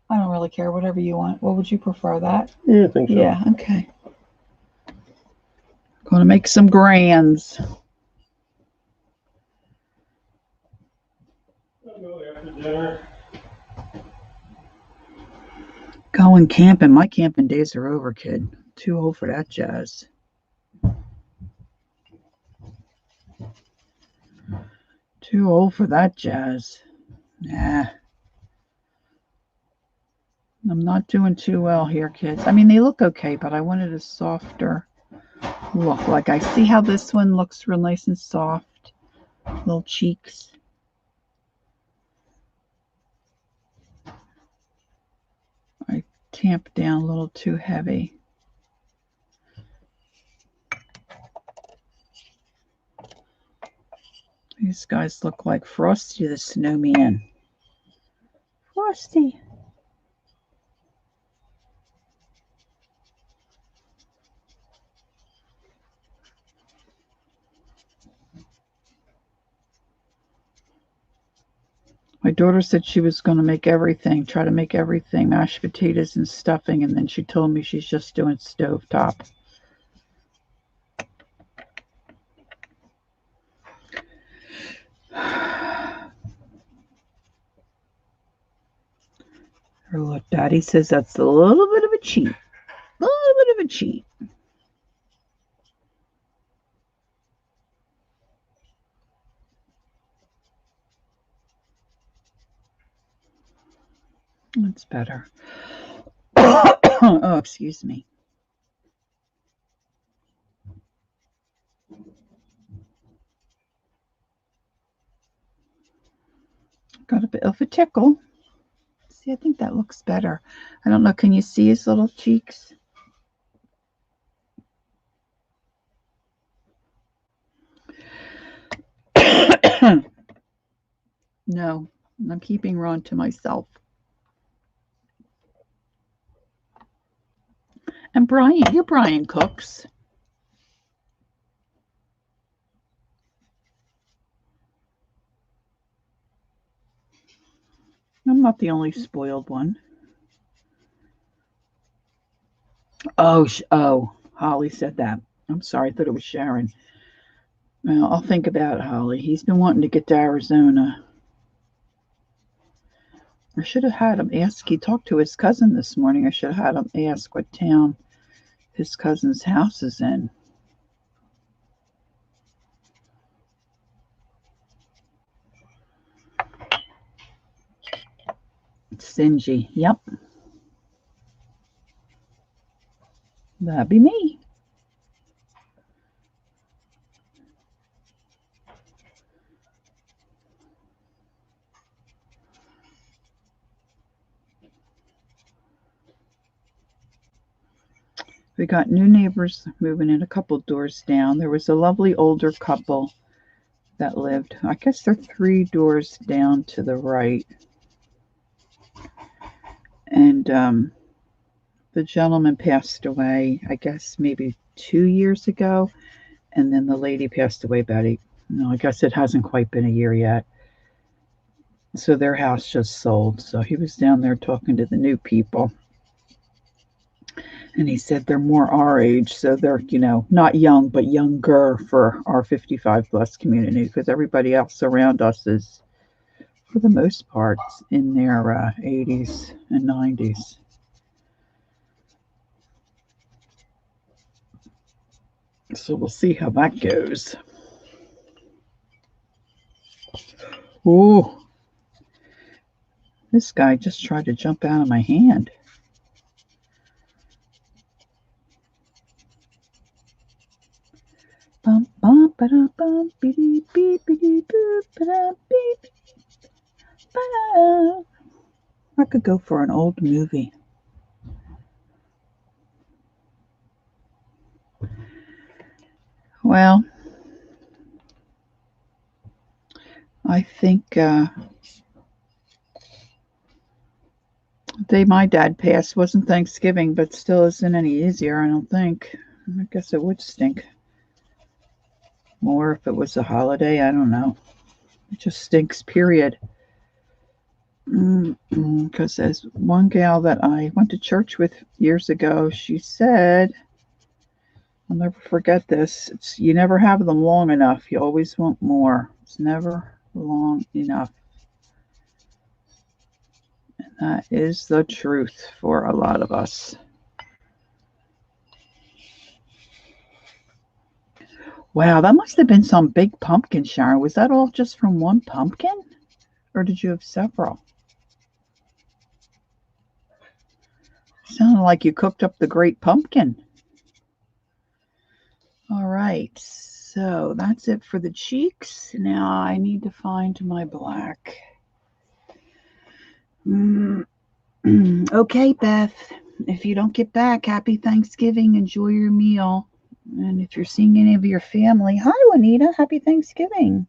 don't really care. Whatever you want. What would you prefer, that? Yeah, I think so. Yeah, okay. Going to make some grands. I'll go after dinner. Going camping. My camping days are over, kid. Too old for that jazz. Too old for that jazz. Nah. I'm not doing too well here, kids. I mean, they look okay, but I wanted a softer look. Like, I see how this one looks real nice and soft. Little cheeks. I tamped down a little too heavy. These guys look like Frosty the Snowman. Frosty. My daughter said she was going to make everything, try to make everything, mashed potatoes and stuffing, and then she told me she's just doing stovetop. Her little daddy says that's a little bit of a cheat. A little bit of a cheat. That's better. Oh, excuse me. Got a bit of a tickle. See, I think that looks better. I don't know. Can you see his little cheeks? No, I'm keeping Ron to myself. And Brian cooks. I'm not the only spoiled one. Oh, Holly said that. I'm sorry, I thought it was Sharon. Well, I'll think about it, Holly. He's been wanting to get to Arizona. I should have had him ask. He talked to his cousin this morning. I should have had him ask what town his cousin's house is in. Stingy. Yep. That'd be me. We got new neighbors moving in a couple doors down. There was a lovely older couple that lived. I guess they're 3 doors down to the right. And the gentleman passed away, I guess maybe 2 years ago. And then the lady passed away about I guess it hasn't quite been a year yet. So their house just sold. So he was down there talking to the new people. And he said they're more our age. So they're, not young, but younger for our 55 plus community, because everybody else around us is, for the most part, in their 80s and 90s. So we'll see how that goes. Ooh. This guy just tried to jump out of my hand. Bum, bum, ba-dum, bum, beep, beep, beep, beep, ba-dum, beep, ba-dum. I could go for an old movie. Well, I think the day my dad passed wasn't Thanksgiving, but still isn't any easier, I don't think. I guess it would stink more if it was a holiday. I don't know. It just stinks, period. Because as one gal that I went to church with years ago, she said, I'll never forget this, you never have them long enough. You always want more. It's never long enough. And that is the truth for a lot of us. Wow, that must have been some big pumpkin, Sharon. Was that all just from one pumpkin? Or did you have several? Sounded like you cooked up the great pumpkin. All right, so that's it for the cheeks. Now I need to find my black. Okay, Beth. If you don't get back, happy Thanksgiving. Enjoy your meal. And if you're seeing any of your family, hi, Juanita. Happy Thanksgiving.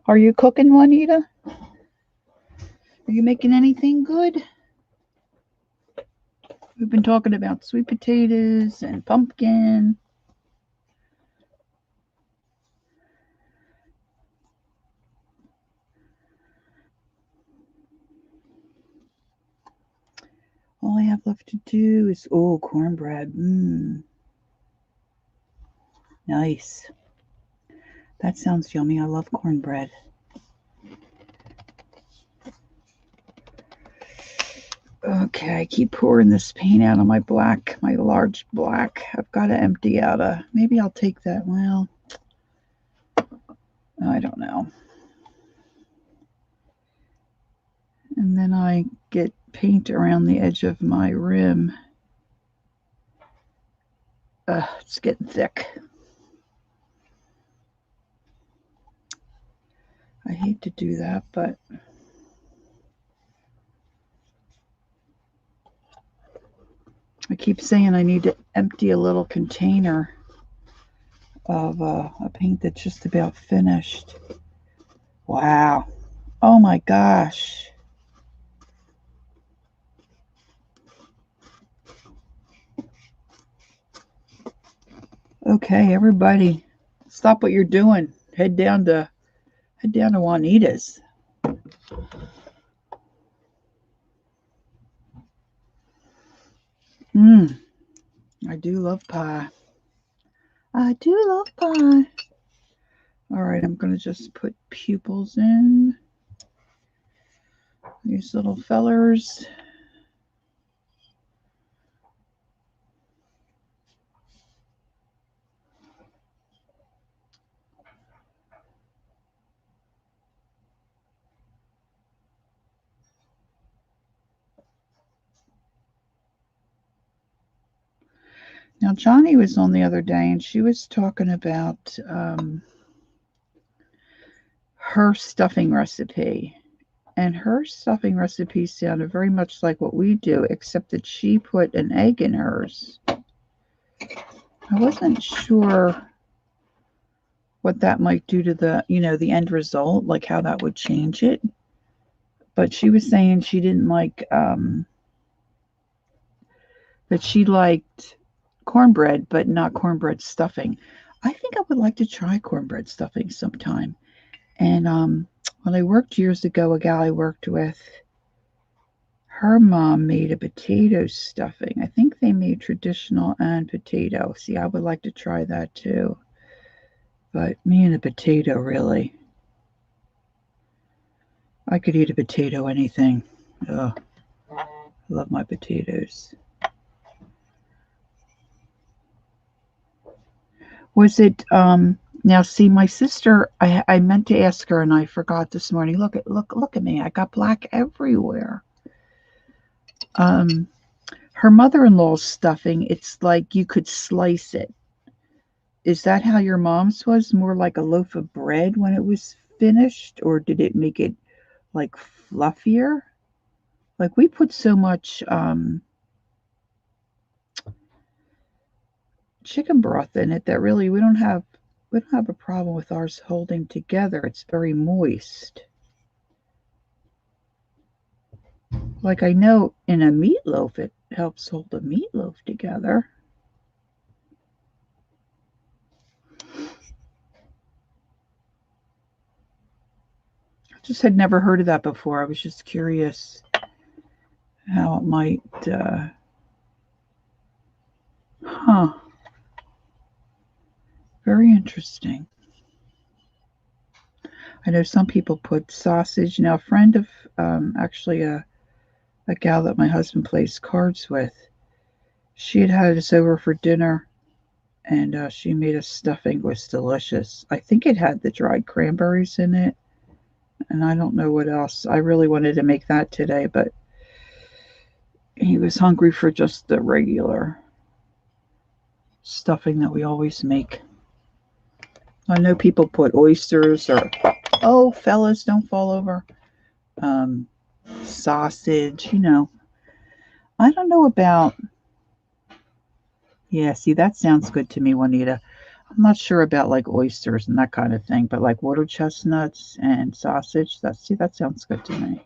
Are you cooking, Juanita? Are you making anything good? We've been talking about sweet potatoes and pumpkin. All I have left to do is, oh, cornbread. Nice. That sounds yummy. I love cornbread. Okay, I keep pouring this paint out on my black, my large black. I've got to empty out maybe I'll take that. Well, I don't know. And then I get paint around the edge of my rim. It's getting thick. I hate to do that, but I keep saying I need to empty a little container of a paint that's just about finished. Wow. Oh my gosh. Okay, everybody, stop what you're doing. Head down to Juanita's. I do love pie. I do love pie. All right, I'm going to just put pupils in. These little fellers. Now, Johnny was on the other day, and she was talking about her stuffing recipe. And her stuffing recipe sounded very much like what we do, except that she put an egg in hers. I wasn't sure what that might do to the end result, like how that would change it. But she was saying she didn't like, that she liked cornbread, but not cornbread stuffing. I think I would like to try cornbread stuffing sometime. And when I worked years ago, a gal I worked with, her mom made a potato stuffing. I think they made traditional and potato. See, I would like to try that too. But me and a potato, really. I could eat a potato anything. Oh, I love my potatoes. Was it now see my sister, I meant to ask her and I forgot this morning. Look at me. I got black everywhere. Her mother-in-law's stuffing, it's like you could slice it. Is that how your mom's was? More like a loaf of bread when it was finished, or did it make it like fluffier? Like we put so much chicken broth in it that really we don't have a problem with ours holding together. It's very moist. Like I know in a meatloaf it helps hold a meatloaf together. I just had never heard of that before. I was just curious how it might Very interesting. I know some people put sausage. Now, a friend of actually a gal that my husband plays cards with, she had us over for dinner, and she made us stuffing. It was delicious. I think it had the dried cranberries in it, and I don't know what else. I really wanted to make that today, but he was hungry for just the regular stuffing that we always make. I know people put oysters or, oh, fellas, don't fall over. Um, Sausage, I don't know about, yeah, see, that sounds good to me, Juanita. I'm not sure about like oysters and that kind of thing, but like water chestnuts and sausage, that sounds good to me.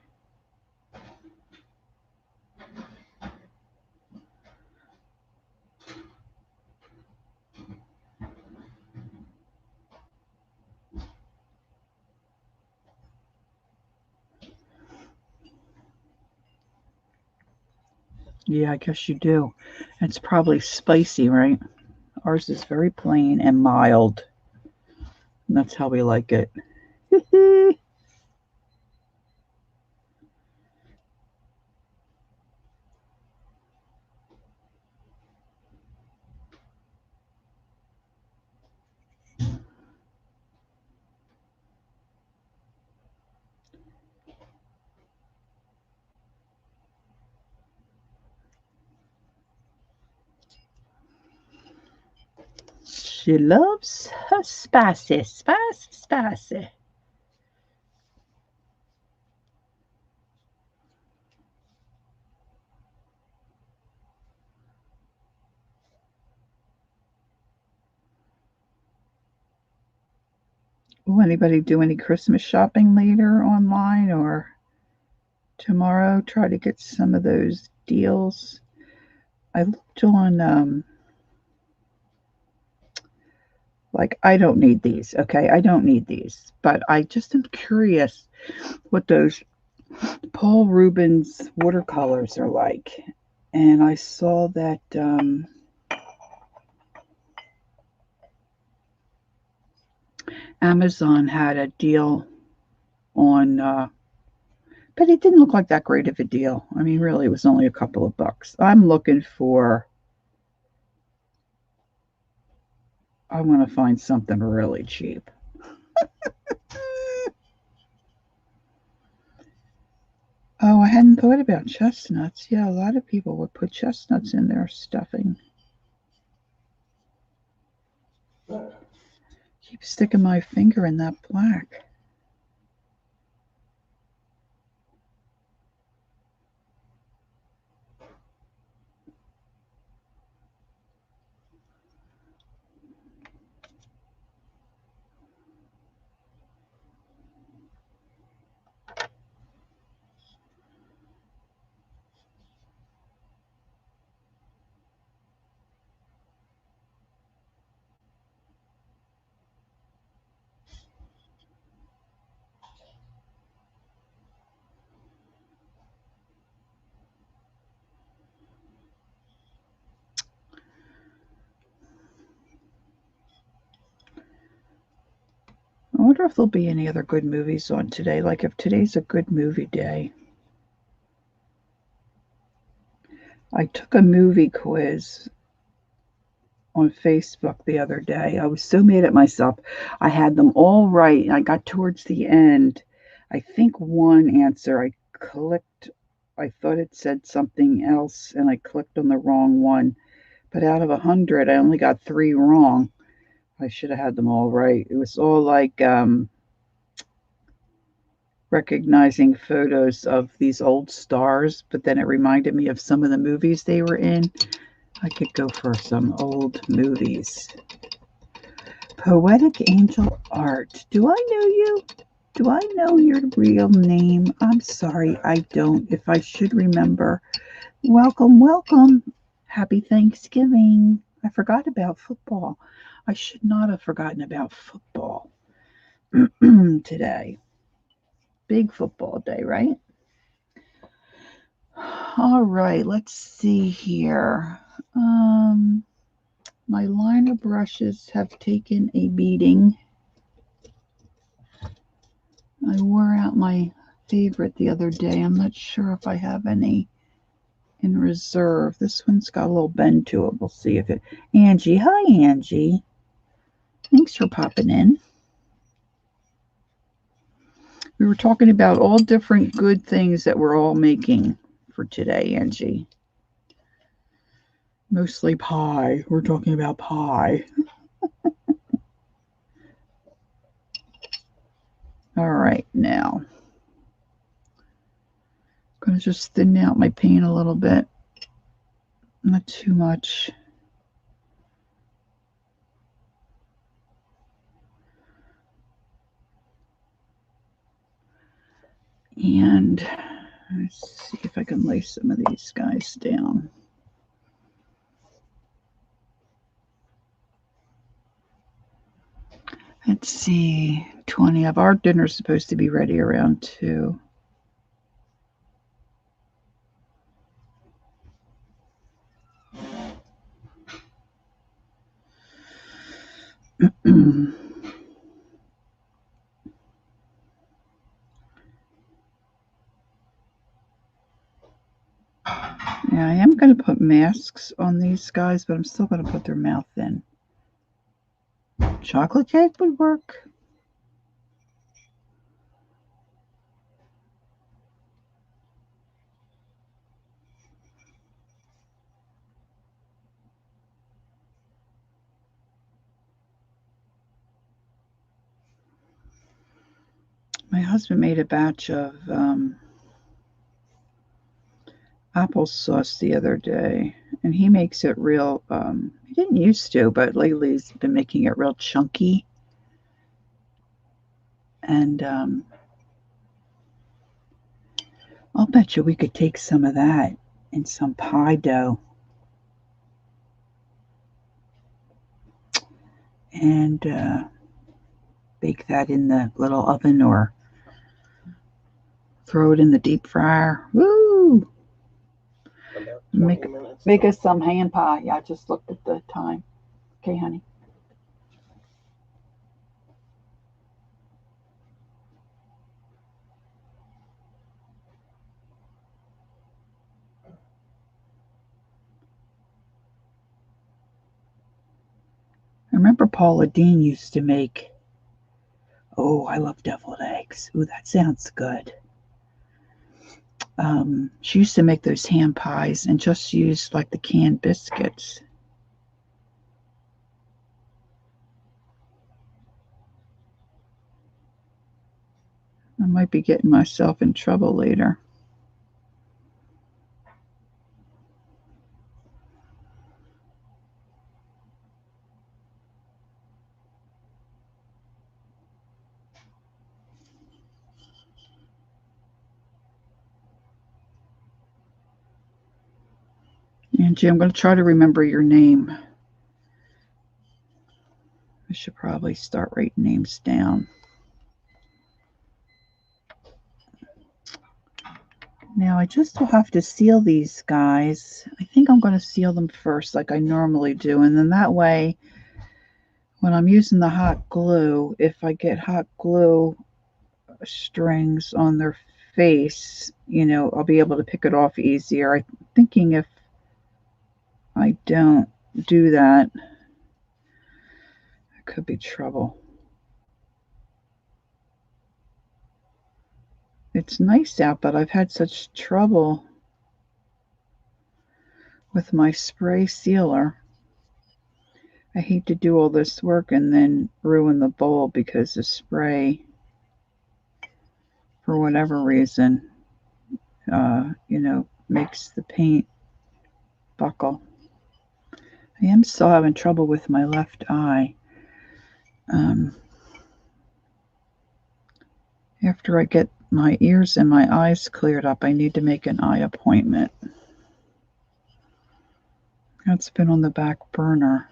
Yeah, I guess you do. It's probably spicy, right? Ours is very plain and mild. And that's how we like it. She loves her spicy, spicy, spicy. Will anybody do any Christmas shopping later online or tomorrow? Try to get some of those deals. I looked on, like, I don't need these, okay? I don't need these, but I just am curious what those Paul Rubens watercolors are like. And I saw that Amazon had a deal on, but it didn't look like that great of a deal. I mean, really, it was only a couple of bucks. I want to find something really cheap. Oh, I hadn't thought about chestnuts. Yeah, a lot of people would put chestnuts in their stuffing. Keep sticking my finger in that black. I wonder if there'll be any other good movies on today. Like if today's a good movie day. I took a movie quiz on Facebook the other day. I was so mad at myself. I had them all right. I got towards the end. I think one answer I thought it said something else and I clicked on the wrong one. But out of 100, I only got 3 wrong. I should have had them all right. It was all like recognizing photos of these old stars, but then it reminded me of some of the movies they were in. I could go for some old movies. Poetic Angel Art. Do I know you? Do I know your real name? I'm sorry, I don't. If I should remember. Welcome, welcome. Happy Thanksgiving. I forgot about football. I should not have forgotten about football today. Big football day, right? All right, let's see here. My liner brushes have taken a beating. I wore out my favorite the other day. I'm not sure if I have any in reserve. This one's got a little bend to it. We'll see if it... Angie. Hi, Angie. Thanks for popping in. We were talking about all different good things that we're all making for today, Angie. Mostly pie. We're talking about pie. All right, now. I'm going to just thin out my paint a little bit. Not too much. And let's see if I can lay some of these guys down. Let's see, 20 of our dinner's supposed to be ready around 2. Yeah, I am going to put masks on these guys, but I'm still going to put their mouth in. Chocolate cake would work. My husband made a batch of applesauce the other day, and he makes it real, he didn't used to, but lately he's been making it real chunky. And I'll bet you we could take some of that in some pie dough and bake that in the little oven or throw it in the deep fryer. Woo! Make us some hand pie. Yeah, I just looked at the time. Okay, honey. I remember Paula Deen used to make, oh, I love deviled eggs. Ooh, that sounds good. She used to make those ham pies and just use like the canned biscuits. I might be getting myself in trouble later. Angie, I'm going to try to remember your name. I should probably start writing names down. Now I just will have to seal these guys. I think I'm going to seal them first like I normally do. And then that way, when I'm using the hot glue, if I get hot glue strings on their face, you know, I'll be able to pick it off easier. I'm thinking if I don't do that, it could be trouble. It's nice out, but I've had such trouble with my spray sealer. I hate to do all this work and then ruin the bowl because the spray, for whatever reason, you know, makes the paint buckle. I am still having trouble with my left eye. After I get my ears and my eyes cleared up, I need to make an eye appointment. That's been on the back burner.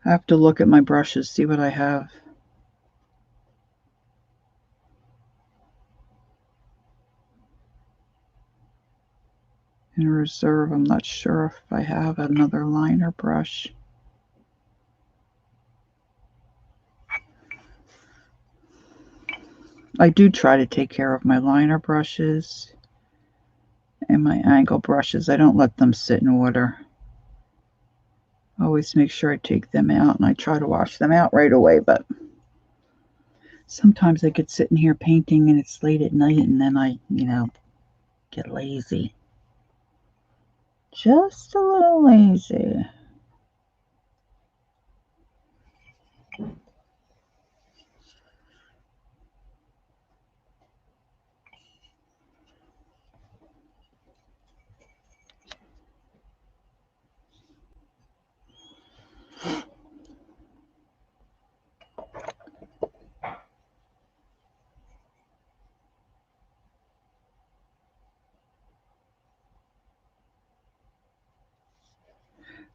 I have to look at my brushes, see what I have. In reserve, I'm not sure if I have another liner brush. I do try to take care of my liner brushes and my angle brushes. I don't let them sit in water. I always make sure I take them out, and I try to wash them out right away, but sometimes I get sitting here painting and it's late at night, and then I, get lazy. Just a little lazy.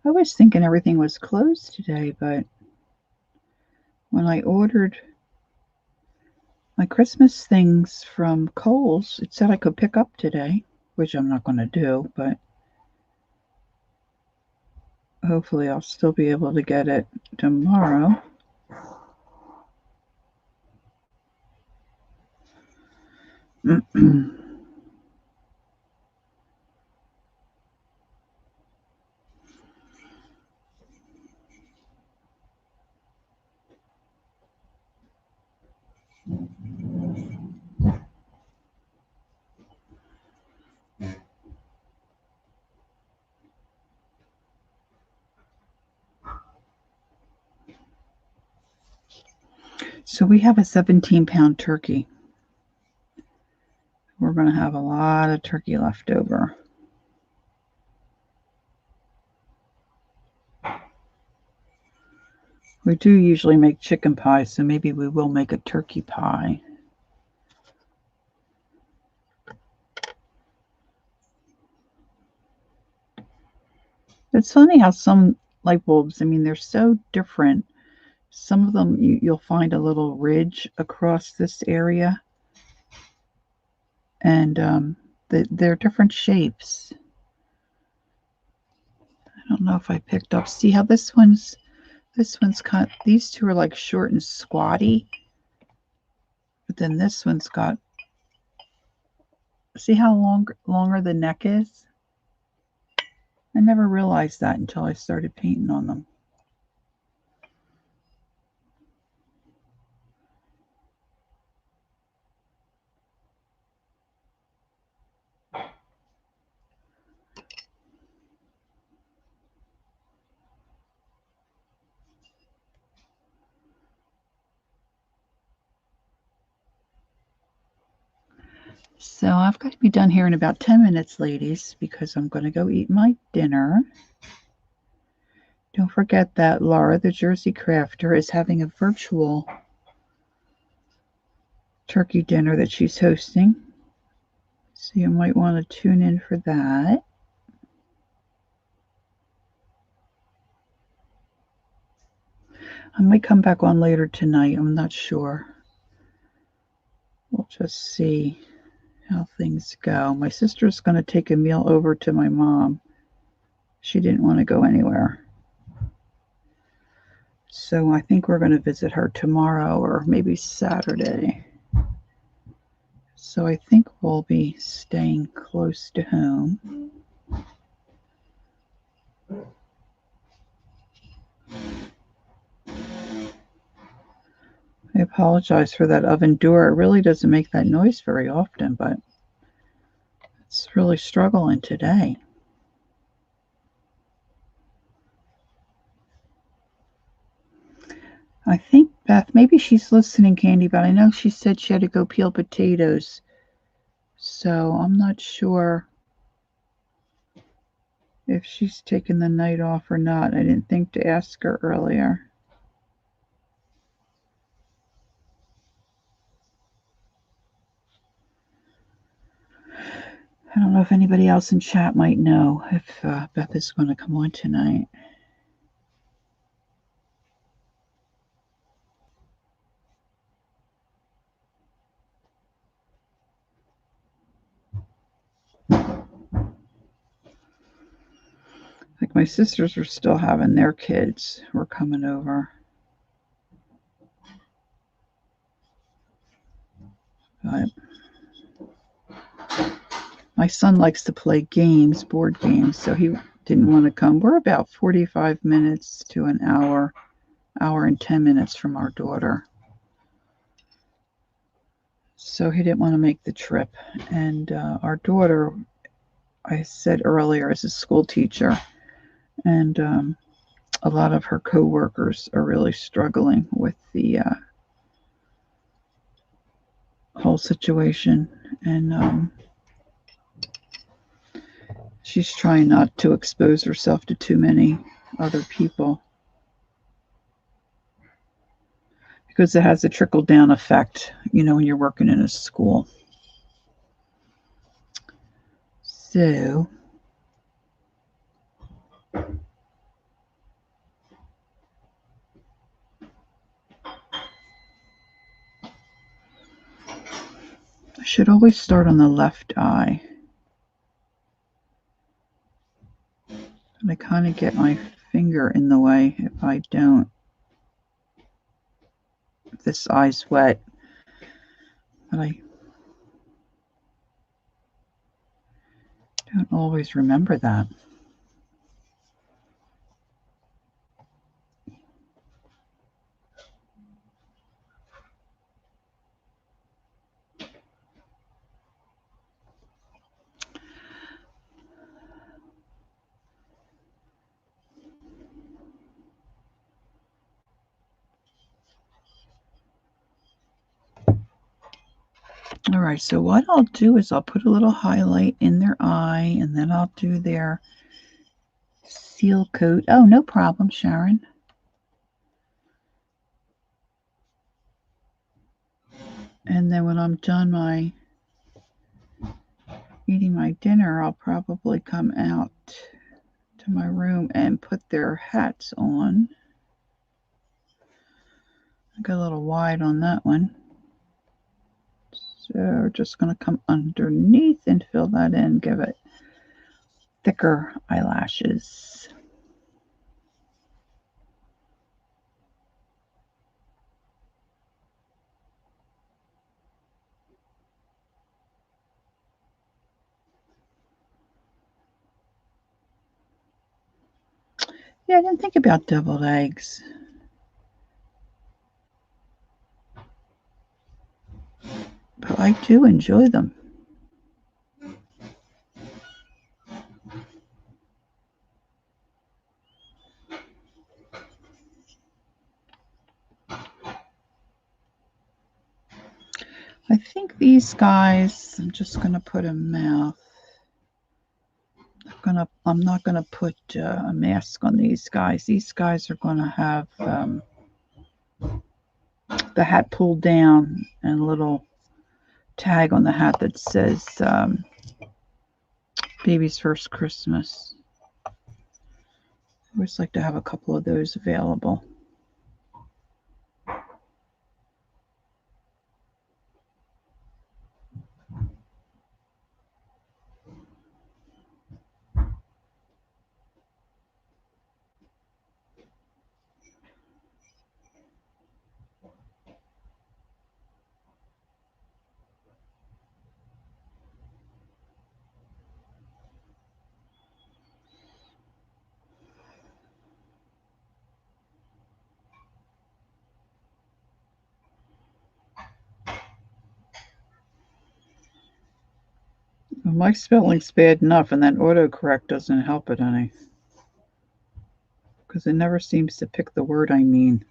I was thinking everything was closed today, but when I ordered my Christmas things from Kohl's, it said I could pick up today, which I'm not going to do, but hopefully I'll still be able to get it tomorrow. So we have a 17-pound turkey. We're going to have a lot of turkey left over. We do usually make chicken pie, so maybe we will make a turkey pie. It's funny how some light bulbs, they're so different. Some of them, you'll find a little ridge across this area. And they're different shapes. I don't know if I picked up. See how this one's cut. These two are like short and squatty. But then this one's got, see how longer the neck is? I never realized that until I started painting on them. So I've got to be done here in about 10 minutes, ladies, because I'm going to go eat my dinner. Don't forget that Laura, the Jersey Crafter, is having a virtual turkey dinner that she's hosting. So you might want to tune in for that. I might come back on later tonight. I'm not sure. We'll just see how things go. My sister's going to take a meal over to my mom. She didn't want to go anywhere. So I think we're going to visit her tomorrow or maybe Saturday. So I think we'll be staying close to home. I apologize for that oven door. It really doesn't make that noise very often, but it's really struggling today. I think Beth, maybe she's listening, Candy, but I know she said she had to go peel potatoes. So I'm not sure if she's taking the night off or not. I didn't think to ask her earlier. I don't know if anybody else in chat might know if Beth is going to come on tonight. My sisters were still having their kids were coming over. But my son likes to play games, board games, so he didn't want to come. We're about 45 minutes to an hour and 10 minutes from our daughter. So he didn't want to make the trip. And our daughter, I said earlier, is a school teacher. And a lot of her co-workers are really struggling with the whole situation. And she's trying not to expose herself to too many other people, because it has a trickle-down effect, you know, when you're working in a school. So I should always start on the left eye. And I kind of get my finger in the way if I don't. If this eye's wet. But I don't always remember that. All right, so what I'll do is I'll put a little highlight in their eye, and then I'll do their seal coat. Oh, no problem, Sharon. And then when I'm done eating my dinner, I'll probably come out to my room and put their hats on. I got a little wide on that one. So we're just going to come underneath and fill that in, give it thicker eyelashes. Yeah, I didn't think about deviled eggs. But I do enjoy them. I think these guys, I'm just going to put a mouth. I'm not gonna put a mask on these guys. These guys are gonna have the hat pulled down and a little tag on the hat that says Baby's First Christmas. I always like to have a couple of those available. Well, my spelling's bad enough, and that autocorrect doesn't help it any, because it never seems to pick the word I mean.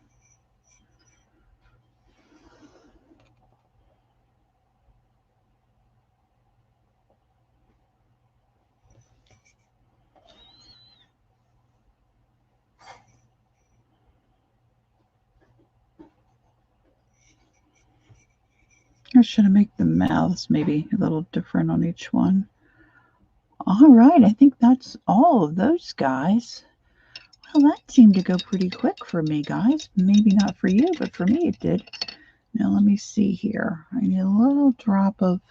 Or should I make the mouths maybe a little different on each one? All right, I think that's all of those guys. Well, that seemed to go pretty quick for me, guys. Maybe not for you, but for me it did. Now let me see here. I need a little drop of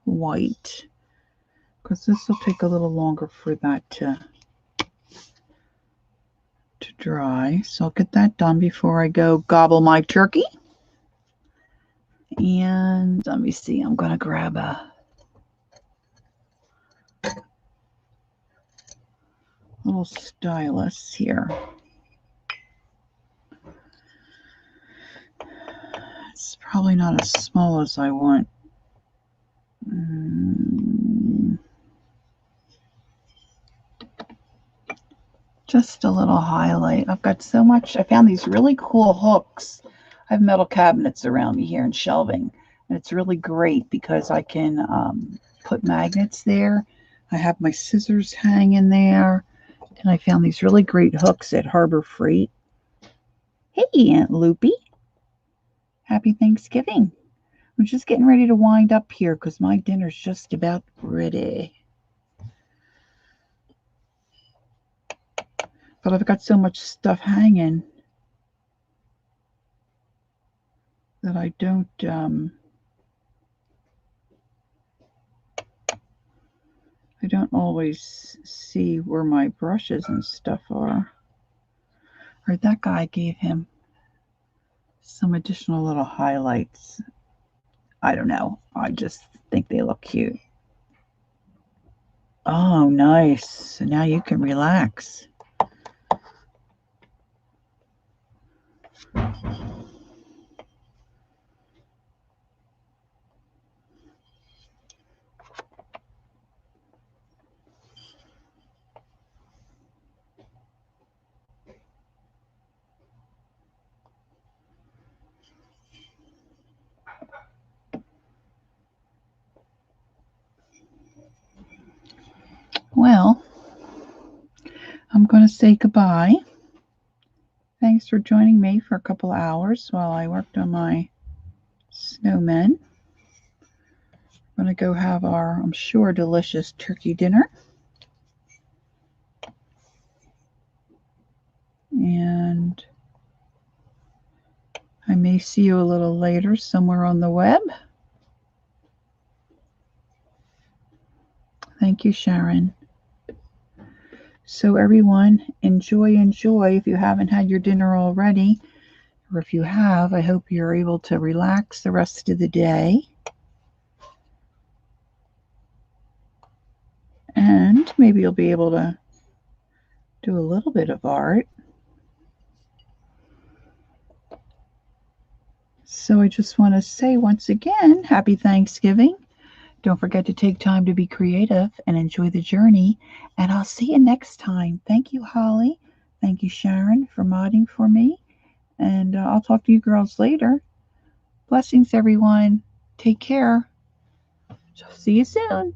white, because this will take a little longer for that to to dry. So I'll get that done before I go gobble my turkey. And let me see, I'm going to grab a little stylus here. It's probably not as small as I want. Just a little highlight. I've got so much. I found these really cool hooks. I have metal cabinets around me here and shelving. And it's really great because I can put magnets there. I have my scissors hanging there. And I found these really great hooks at Harbor Freight. Hey, Aunt Loopy. Happy Thanksgiving. I'm just getting ready to wind up here because my dinner's just about ready. But I've got so much stuff hanging that I don't always see where my brushes and stuff are. Or that guy gave him some additional little highlights. I don't know. I just think they look cute. Oh, nice. So now you can relax. Well, I'm going to say goodbye. Thanks for joining me for a couple hours while I worked on my snowmen. I'm going to go have our, I'm sure, delicious turkey dinner. And I may see you a little later somewhere on the web. Thank you, Sharon. So everyone, enjoy. If you haven't had your dinner already, or if you have, I hope you're able to relax the rest of the day. And maybe you'll be able to do a little bit of art. So I just want to say once again, happy Thanksgiving. Don't forget to take time to be creative and enjoy the journey. And I'll see you next time. Thank you, Holly. Thank you, Sharon, for modding for me. And I'll talk to you girls later. Blessings, everyone. Take care. See you soon.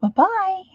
Bye-bye.